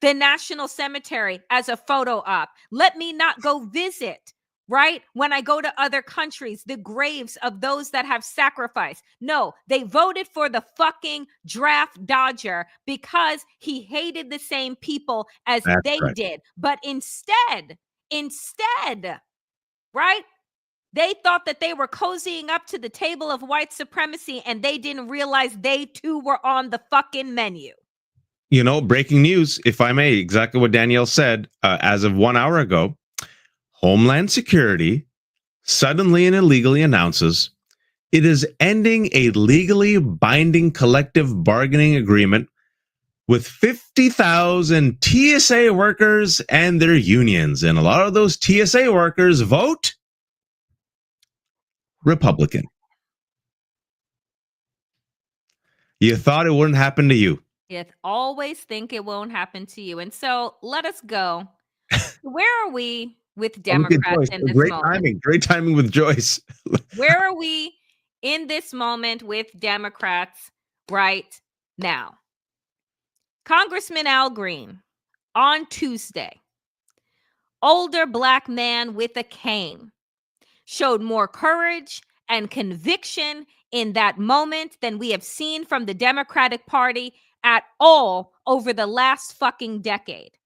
the National Cemetery as a photo op. Let me not go visit, right? When I go to other countries, the graves of those that have sacrificed. No, they voted for the fucking draft dodger because he hated the same people as they did. But instead, right? They thought that they were cozying up to the table of white supremacy and they didn't realize they too were on the fucking menu. Breaking news, if I may, exactly what Danielle said, as of 1 hour ago, Homeland Security suddenly and illegally announces It is ending a legally binding collective bargaining agreement with 50,000 TSA workers and their unions. And a lot of those TSA workers vote Republican. You thought it wouldn't happen to you. You always think it won't happen to you. And so let us go. Where are we with Democrats in this Great moment? timing. Great timing with Joyce. Where are we in this moment with Democrats right now? Congressman Al Green on Tuesday, older black man with a cane, showed more courage and conviction in that moment than we have seen from the Democratic Party at all over the last fucking decade.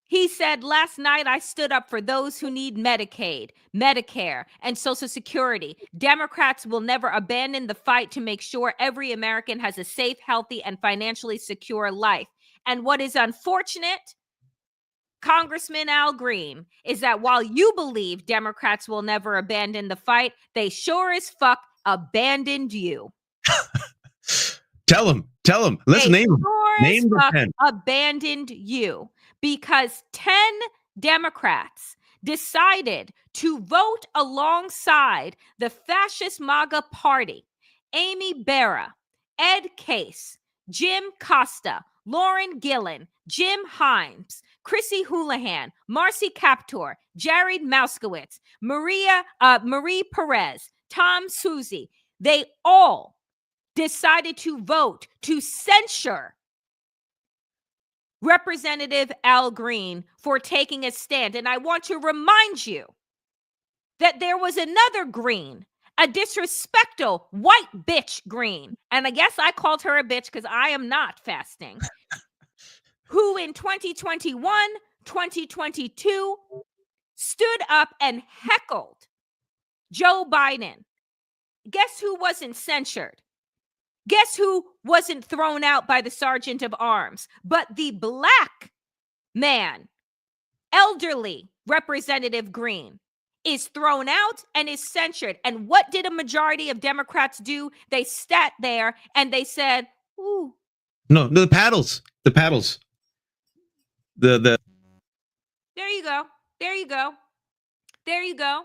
He said, last night I stood up for those who need Medicaid, Medicare, and Social Security. Democrats will never abandon the fight to make sure every American has a safe, healthy, and financially secure life. And what is unfortunate, Congressman Al Green, is that while you believe Democrats will never abandon the fight, they sure as fuck abandoned you. Tell him. Let's name him. Name the 10. Abandoned you because 10 Democrats decided to vote alongside the fascist MAGA party. Amy Barra, Ed Case, Jim Costa, Lauren Gillen, Jim Himes, Chrissy Houlihan, Marcy Kaptur, Jared Mauskowitz, Marie Perez, Tom Suzy. They all decided to vote to censure Representative Al Green for taking a stand. And I want to remind you that there was another Green, a disrespectful white bitch Green. And I guess I called her a bitch because I am not fasting. Who in 2021, 2022 stood up and heckled Joe Biden. Guess who wasn't censured? Guess who wasn't thrown out by the sergeant of arms? But the black man, elderly Representative Green, is thrown out and is censured. And what did a majority of Democrats do? They sat there and they said, ooh. No, the paddles. The paddles. The There you go. There you go. There you go.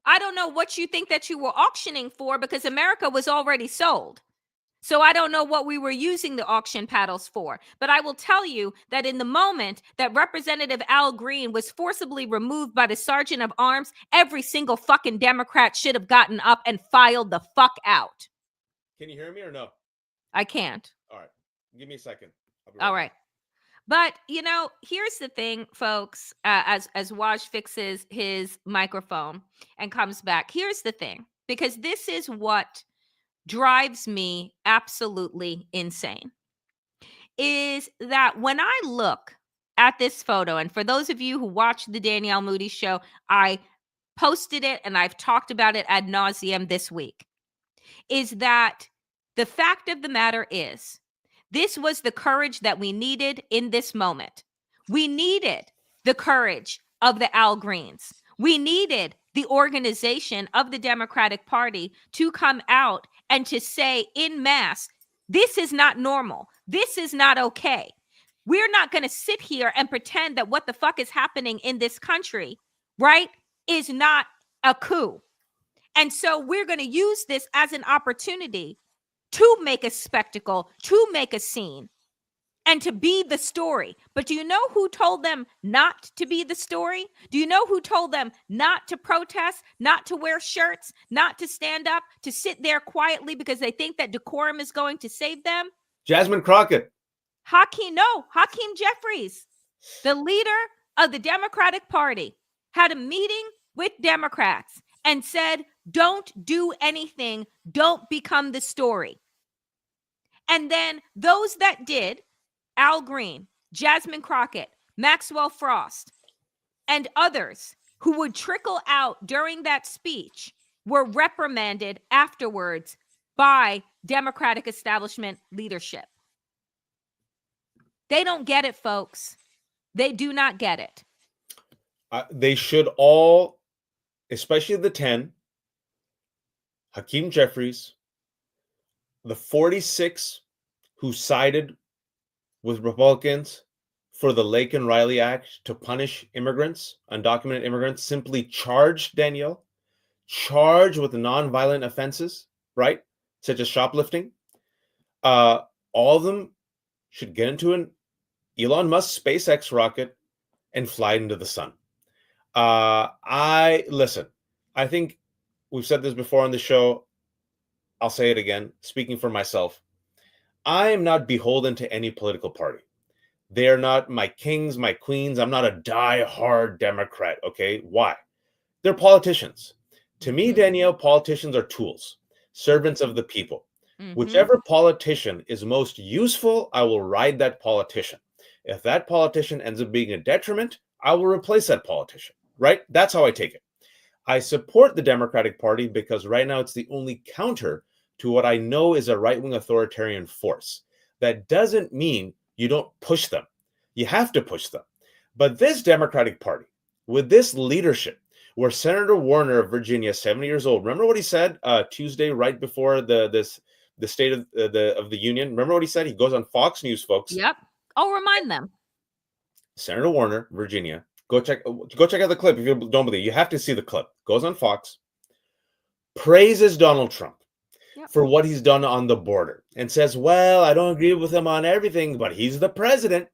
I don't know what you think that you were auctioning for because America was already sold. So I don't know what we were using the auction paddles for. But I will tell you that in the moment that Representative Al Green was forcibly removed by the sergeant of arms, every single fucking Democrat should have gotten up and filed the fuck out. Can you hear me or no? I can't. All right. Give me a second. All right. But, you know, here's the thing, folks, as Waj fixes his microphone and comes back. Here's the thing, because this is what drives me absolutely insane, is that when I look at this photo, and for those of you who watch the Danielle Moodie show, I posted it and I've talked about it ad nauseum this week, is that the fact of the matter is, this was the courage that we needed in this moment. We needed the courage of the Al Greens. We needed the organization of the Democratic Party to come out and to say en masse, this is not normal. This is not okay. We're not going to sit here and pretend that what the fuck is happening in this country, right, is not a coup. And so we're going to use this as an opportunity to make a spectacle, to make a scene, and to be the story. But do you know who told them not to be the story? Do you know who told them not to protest, not to wear shirts, not to stand up, to sit there quietly because they think that decorum is going to save them? Jasmine Crockett. Hakeem Jeffries, the leader of the Democratic Party, had a meeting with Democrats and said, don't do anything, don't become the story. And then those that did, Al Green, Jasmine Crockett, Maxwell Frost, and others who would trickle out during that speech were reprimanded afterwards by Democratic establishment leadership. They don't get it, folks. They do not get it. They should all, especially the 10, Hakeem Jeffries, the 46 who sided with Republicans for the Lake and Riley Act to punish immigrants, undocumented immigrants, simply charged, Danielle, charged with nonviolent offenses, right? Such as shoplifting. All of them should get into an Elon Musk SpaceX rocket and fly into the sun. Listen, I think we've said this before on the show. I'll say it again, speaking for myself. I am not beholden to any political party. They are not my kings, my queens. I'm not a die-hard Democrat, okay? Why? They're politicians. To me, Danielle, politicians are tools, servants of the people. Whichever politician is most useful, I will ride that politician. If that politician ends up being a detriment, I will replace that politician, right? That's how I take it. I support the Democratic Party because right now it's the only counter to what I know is a right-wing authoritarian force. That doesn't mean you don't push them. You have to push them. But this Democratic Party, with this leadership, where Senator Warner of Virginia, 70 years old, remember what he said Tuesday, right before the State of the Union? Remember what he said? He goes on Fox News, folks. Yep. I'll remind them. Senator Warner, Virginia, go check out the clip if you don't believe. You have to see the clip. Goes on Fox, praises Donald Trump for what he's done on the border, and says, well, I don't agree with him on everything, but he's the president.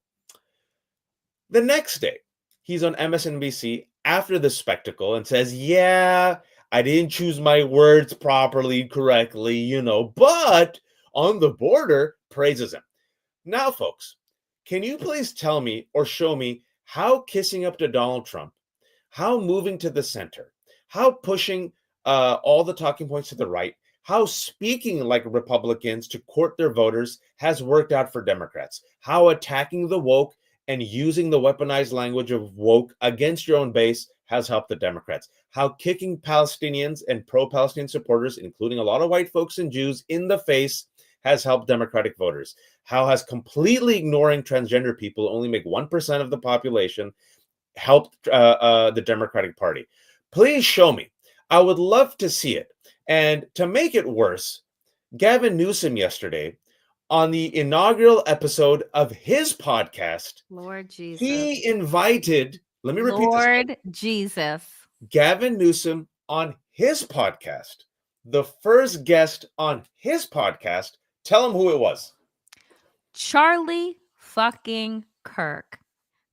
The next day, he's on MSNBC after the spectacle and says, yeah, I didn't choose my words properly, correctly, but on the border, praises him. Now, folks, can you please tell me or show me how kissing up to Donald Trump, how moving to the center, how pushing all the talking points to the right, how speaking like Republicans to court their voters has worked out for Democrats, how attacking the woke and using the weaponized language of woke against your own base has helped the Democrats, how kicking Palestinians and pro-Palestinian supporters, including a lot of white folks and Jews, in the face has helped Democratic voters, how has completely ignoring transgender people, who only make 1% of the population, helped the Democratic Party. Please show me. I would love to see it. And to make it worse, Gavin Newsom yesterday, on the inaugural episode of his podcast, Lord Jesus, he invited, let me repeat Lord this. Jesus. Gavin Newsom on his podcast, the first guest on his podcast. Tell him who it was. Charlie fucking Kirk,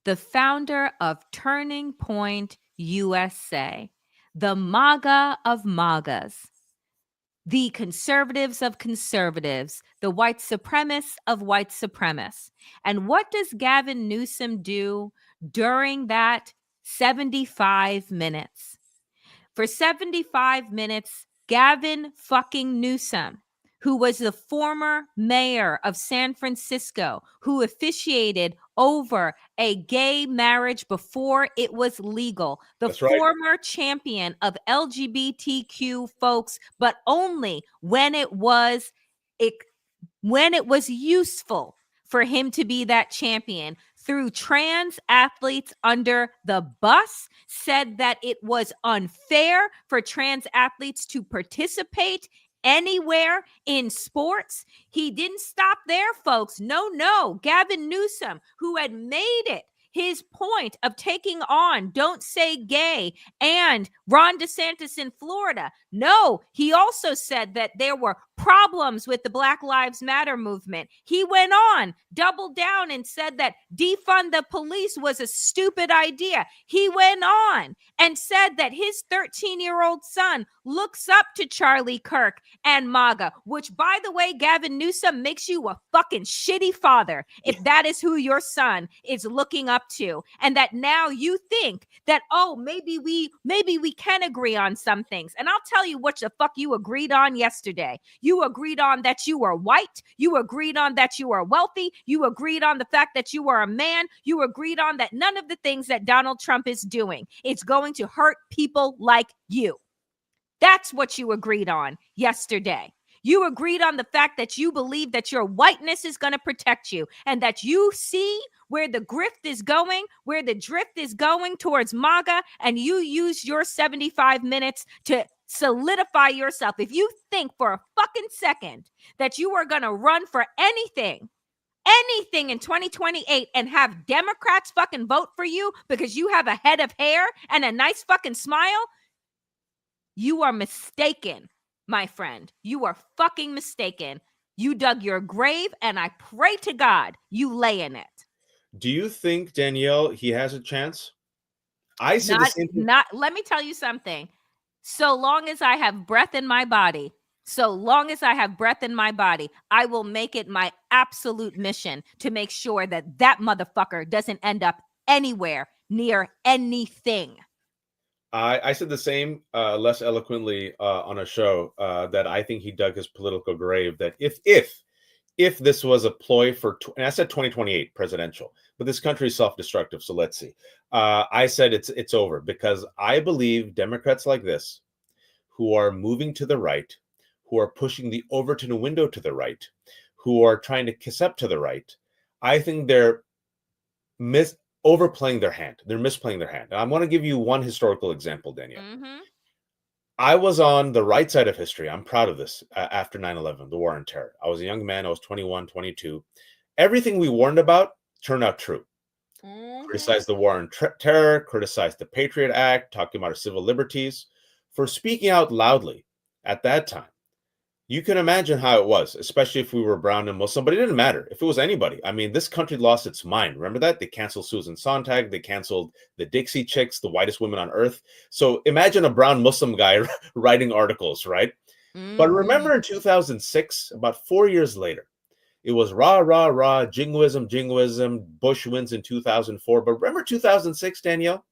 the founder of Turning Point USA, the MAGA of MAGAs, the conservatives of conservatives, the white supremacists of white supremacists. And what does Gavin Newsom do during that 75 minutes? For 75 minutes, Gavin fucking Newsom, who was the former mayor of San Francisco, who officiated over a gay marriage before it was legal, the former champion of LGBTQ folks, but only when it was useful for him to be that champion, threw trans athletes under the bus, said that it was unfair for trans athletes to participate anywhere in sports. He didn't stop there, folks. No. Gavin Newsom, who had made it his point of taking on Don't Say Gay and Ron DeSantis in Florida. No, he also said that there were problems with the Black Lives Matter movement. He went on, doubled down, and said that defund the police was a stupid idea. He went on and said that his 13-year-old son looks up to Charlie Kirk and MAGA, which, by the way, Gavin Newsom, makes you a fucking shitty father if that is who your son is looking up to. And that now you think that, oh, maybe we can agree on some things. And I'll tell you what the fuck you agreed on yesterday. You agreed on that you were white. You agreed on that you are wealthy. You agreed on the fact that you are a man. You agreed on that none of the things that Donald Trump is doing, it's going to hurt people like you. That's what you agreed on yesterday. You agreed on the fact that you believe that your whiteness is going to protect you, and that you see where the grift is going, where the drift is going towards MAGA, and you use your 75 minutes to solidify yourself. If you think for a fucking second that you are going to run for anything in 2028 and have Democrats fucking vote for you because you have a head of hair and a nice fucking smile, you are mistaken, my friend. You are fucking mistaken. You dug your grave, and I pray to God you lay in it. Do you think, Danielle, he has a chance? I said the same thing. Let me tell you something. So long as I have breath in my body, I will make it my absolute mission to make sure that that motherfucker doesn't end up anywhere near anything. I said the same, less eloquently, on a show, that I think he dug his political grave. That if this was a ploy for, and I said 2028 presidential, but this country is self-destructive. So let's see. I said it's over, because I believe Democrats like this, who are moving to the right, who are pushing the Overton window to the right, who are trying to kiss up to the right, I think they're overplaying their hand. They're misplaying their hand. And I want to give you one historical example, Danielle. Mm-hmm. I was on the right side of history. I'm proud of this. After 9/11, the war on terror, I was a young man. I was 21, 22. Everything we warned about turned out true. Mm-hmm. Criticized the war on terror, criticized the Patriot Act, talking about our civil liberties, for speaking out loudly at that time. You can imagine how it was, especially if we were brown and Muslim, but it didn't matter if it was anybody. I mean, this country lost its mind. Remember that? They canceled Susan Sontag. They canceled the Dixie Chicks, the whitest women on earth. So imagine a brown Muslim guy writing articles, right? Mm-hmm. But remember in 2006, about 4 years later, it was rah, rah, rah, jingoism, Bush wins in 2004. But remember 2006, Danielle?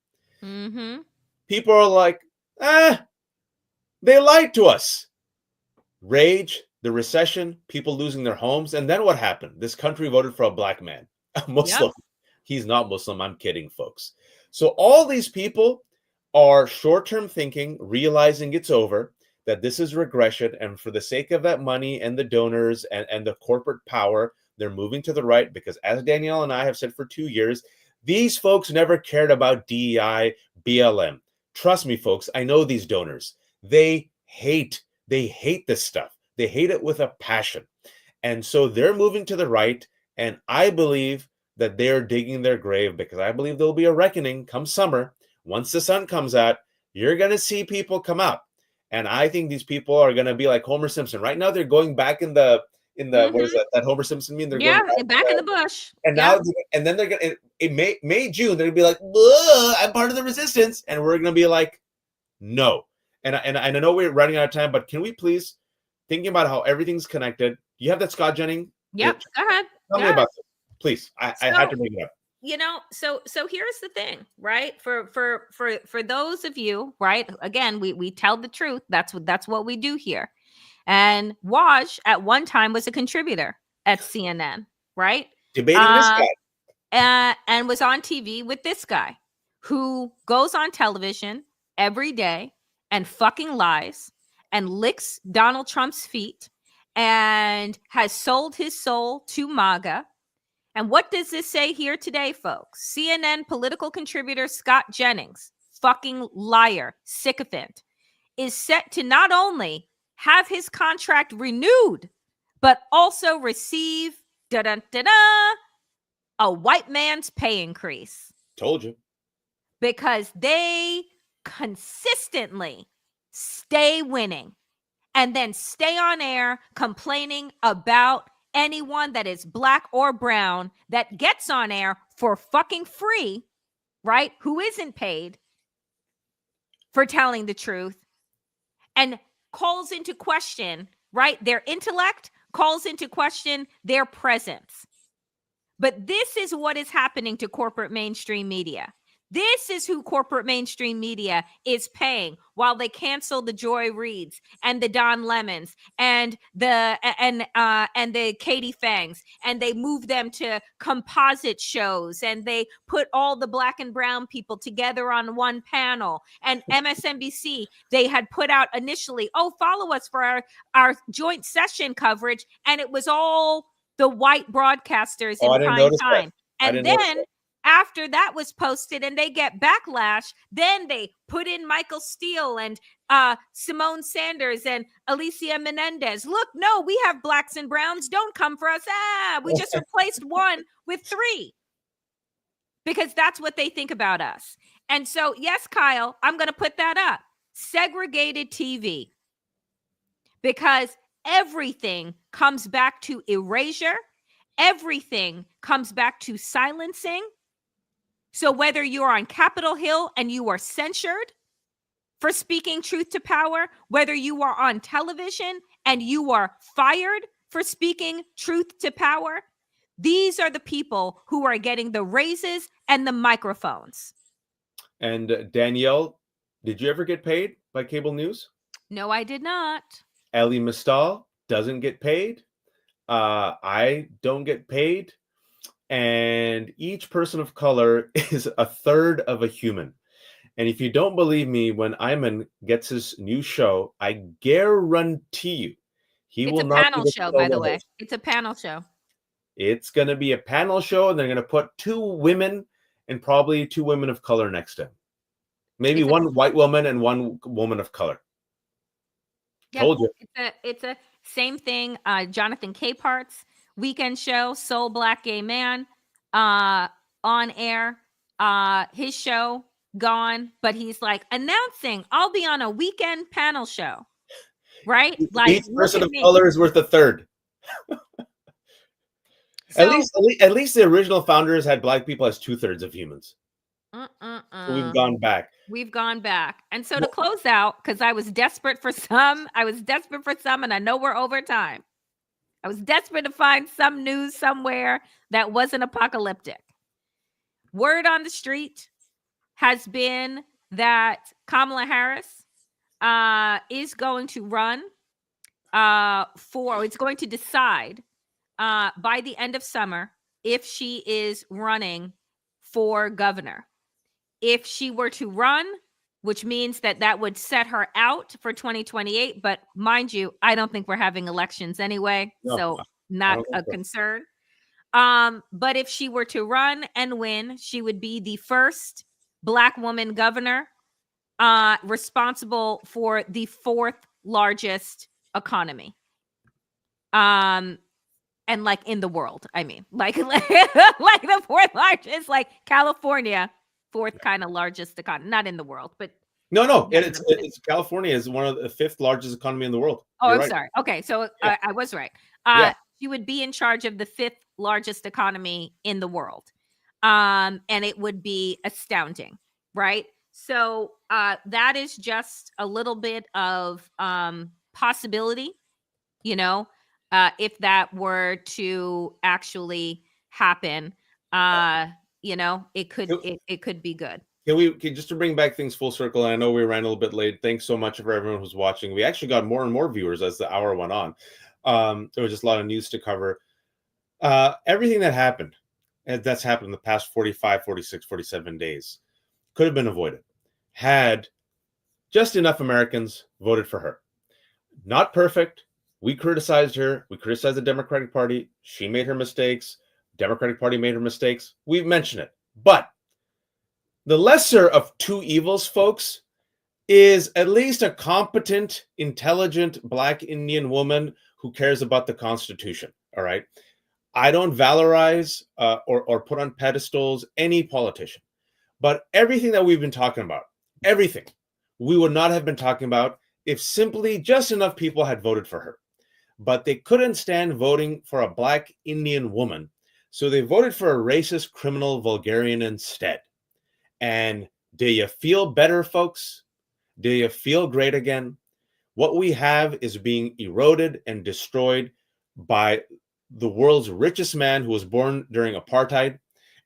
Mm-hmm. People are like, they lied to us. Rage, the recession, people losing their homes. And then what happened? This country voted for a black man, a Muslim. Yep. He's not Muslim. I'm kidding, folks. So all these people are short-term thinking, realizing it's over, that this is regression. And for the sake of that money and the donors and the corporate power, they're moving to the right, because as Danielle and I have said for 2 years, these folks never cared about DEI, BLM. Trust me, folks, I know these donors. They hate this stuff. They hate it with a passion. And so they're moving to the right. And I believe that they're digging their grave, because I believe there'll be a reckoning come summer. Once the sun comes out, you're going to see people come out. And I think these people are going to be like Homer Simpson. Right now, they're going back in the mm-hmm. What is that Homer Simpson mean? They're going back in the bush. And now, and then they're going to, in May, June, they're going to be like, I'm part of the resistance. And we're going to be like, no. And I know we're running out of time, but can we please, thinking about how everything's connected? You have that Scott Jennings? Yep. Go ahead. Tell me about this, please. I had to bring it up. You know, so here's the thing, right? For those of you, right? Again, we tell the truth. That's what we do here. And Waj at one time was a contributor at CNN, right? Debating this guy. And was on TV with this guy who goes on television every day and fucking lies and licks Donald Trump's feet and has sold his soul to MAGA. And what does this say here today, folks? CNN political contributor Scott Jennings, fucking liar, sycophant, is set to not only have his contract renewed, but also receive a white man's pay increase. Told you. Because they consistently stay winning and then stay on air complaining about anyone that is black or brown that gets on air for fucking free, right? Who isn't paid for telling the truth and calls into question, right? Their intellect calls into question their presence. But this is what is happening to corporate mainstream media. This is who corporate mainstream media is paying while they cancel the Joy Reids and the Don Lemons and the Katie Fangs, and they move them to composite shows, and they put all the black and brown people together on one panel. And MSNBC, they had put out initially, follow us for our joint session coverage, and it was all the white broadcasters in prime time. And then after that was posted and they get backlash, then they put in Michael Steele and Simone Sanders and Alicia Menendez. Look, no, we have blacks and browns. Don't come for us. We just replaced one with 3. Because that's what they think about us. And so, yes, Kyle, I'm going to put that up. Segregated TV. Because everything comes back to erasure. Everything comes back to silencing. So whether you're on Capitol Hill and you are censured for speaking truth to power, whether you are on television and you are fired for speaking truth to power, these are the people who are getting the raises and the microphones. And Danielle, did you ever get paid by cable news? No, I did not. Ellie Mistal doesn't get paid. I don't get paid. And each person of color is a third of a human. And if you don't believe me, when Ayman gets his new show, I guarantee you he will not. It's a panel show, by the way. It's a panel show. It's going to be a panel show, and they're going to put 2 women and probably 2 women of color next to him. Maybe one white woman and 1 woman of color. Yeah, told you. It's a same thing. Jonathan Capehart's weekend show, Soul Black Gay Man, on air. His show gone, but he's like announcing, I'll be on a weekend panel show. Right? Like each person of color is worth a third. So, at least the original founders had black people as 2/3 of humans. So we've gone back. We've gone back. And so to close out, because I was desperate for some, and I know we're over time. I was desperate to find some news somewhere that wasn't apocalyptic. Word on the street has been that Kamala Harris is going to run it's going to decide by the end of summer if she is running for governor. If she were to run, which means that would set her out for 2028. But mind you, I don't think we're having elections anyway, so not a concern. But if she were to run and win, she would be the first Black woman governor responsible for the 4th largest economy. And like in the world, I mean, like the 4th largest, like California, 4th kind of largest economy, not in the world, but no, it's California is one of the 5th largest economy in the world. Oh, I'm sorry. Okay, so yeah. I was right. She would be in charge of the 5th largest economy in the world, and it would be astounding, right? So that is just a little bit of possibility, if that were to actually happen. It could be good. Just to bring back things full circle, and I know we ran a little bit late. Thanks so much for everyone who's watching. We actually got more and more viewers as the hour went on. There was just a lot of news to cover. Everything that happened, that's happened in the past 45, 46, 47 days, could have been avoided had just enough Americans voted for her. Not perfect. We criticized her. We criticized the Democratic Party. She made her mistakes. Democratic Party made her mistakes. We've mentioned it. But the lesser of 2 evils, folks, is at least a competent, intelligent Black Indian woman who cares about the Constitution. All right. I don't valorize or put on pedestals any politician. But everything that we've been talking about, everything, we would not have been talking about if simply just enough people had voted for her. But they couldn't stand voting for a Black Indian woman. So they voted for a racist criminal vulgarian instead. And do you feel better, folks? Do you feel great again? What we have is being eroded and destroyed by the world's richest man who was born during apartheid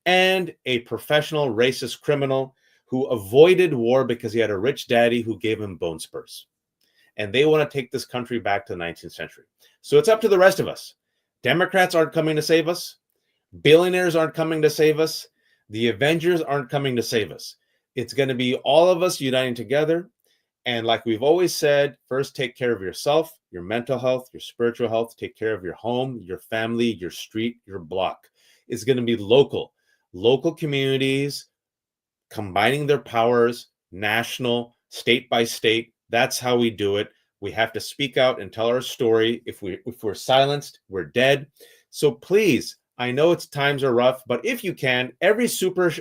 and a professional racist criminal who avoided war because he had a rich daddy who gave him bone spurs. And they want to take this country back to the 19th century. So it's up to the rest of us. Democrats aren't coming to save us. Billionaires aren't coming to save us. The Avengers aren't coming to save us. It's going to be all of us uniting together. And like we've always said, first take care of yourself, your mental health, your spiritual health. Take care of your home, your family, your street, your block. It's going to be local. local communities combining their powers, national, state by state. That's how we do it. We have to speak out and tell our story. If we're silenced, we're dead. So please, I know times are rough, but if you can, every super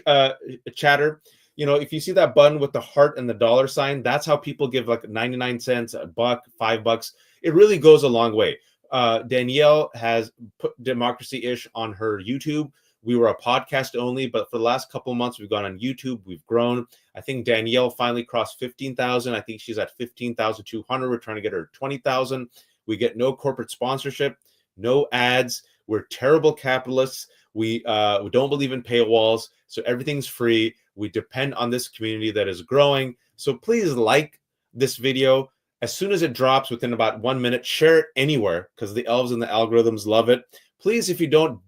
chatter, if you see that button with the heart and the dollar sign, that's how people give like 99 cents, a buck, $5. It really goes a long way. Danielle has put democracy-ish on her YouTube. We were a podcast only, but for the last couple of months, we've gone on YouTube. We've grown. I think Danielle finally crossed 15,000. I think she's at 15,200. We're trying to get her 20,000. We get no corporate sponsorship, no ads. We're terrible capitalists. We don't believe in paywalls, so everything's free. We depend on this community that is growing. So please like this video. As soon as it drops, within about 1 minute, share it anywhere because the elves and the algorithms love it. Please, if you don't,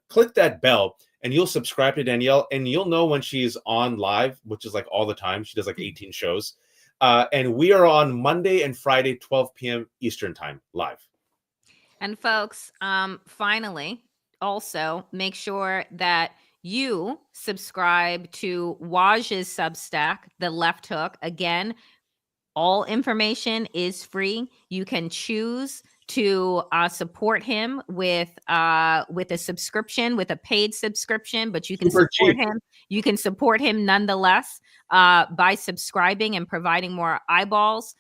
click that bell and you'll subscribe to Danielle and you'll know when she's on live, which is like all the time. She does like 18 shows. And we are on Monday and Friday, 12 p.m. Eastern time live. And folks, finally, also make sure that you subscribe to Waj's Substack, The Left Hook. Again, all information is free. You can choose to support him with a subscription, with a paid subscription, but you can support him. You can support him nonetheless by subscribing and providing more eyeballs,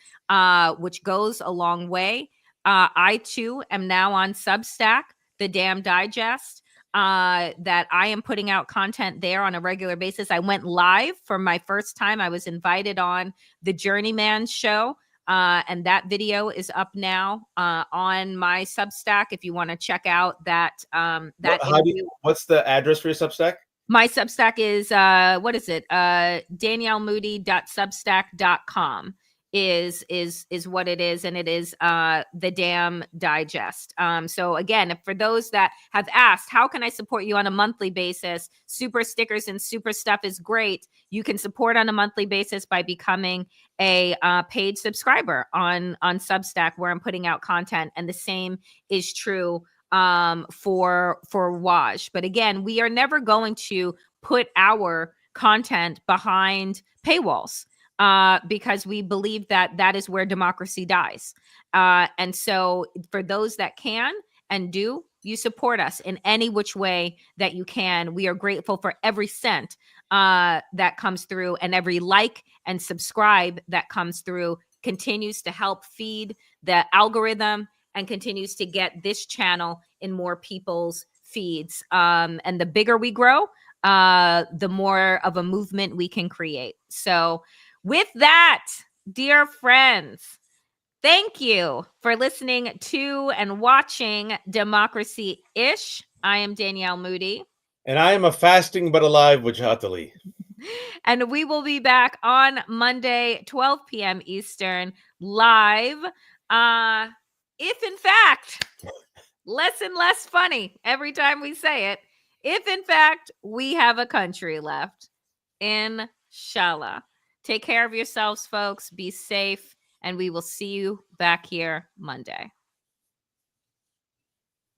which goes a long way. I too am now on Substack, The Damn Digest. That I am putting out content there on a regular basis. I went live for my first time. I was invited on the Journeyman show, and that video is up now on my Substack. If you want to check out that What's the address for your Substack? My Substack is daniellemoodie.substack.com is what it is, and it is The Damn Digest. So again, for those that have asked, how can I support you on a monthly basis? Super stickers and super stuff is great. You can support on a monthly basis by becoming a paid subscriber on Substack, where I'm putting out content, and the same is true for Waj. But again, we are never going to put our content behind paywalls. Because we believe that is where democracy dies. And so for those that can and do, you support us in any which way that you can. We are grateful for every cent that comes through, and every like and subscribe that comes through continues to help feed the algorithm and continues to get this channel in more people's feeds. And the bigger we grow, the more of a movement we can create. So with that, dear friends, thank you for listening to and watching Democracy-ish. I am Danielle Moodie. And I am a fasting but alive Wajahat. And we will be back on Monday, 12 p.m. Eastern, live. If in fact, less and less funny every time we say it, if in fact we have a country left, inshallah. Take care of yourselves, folks. Be safe, and we will see you back here Monday.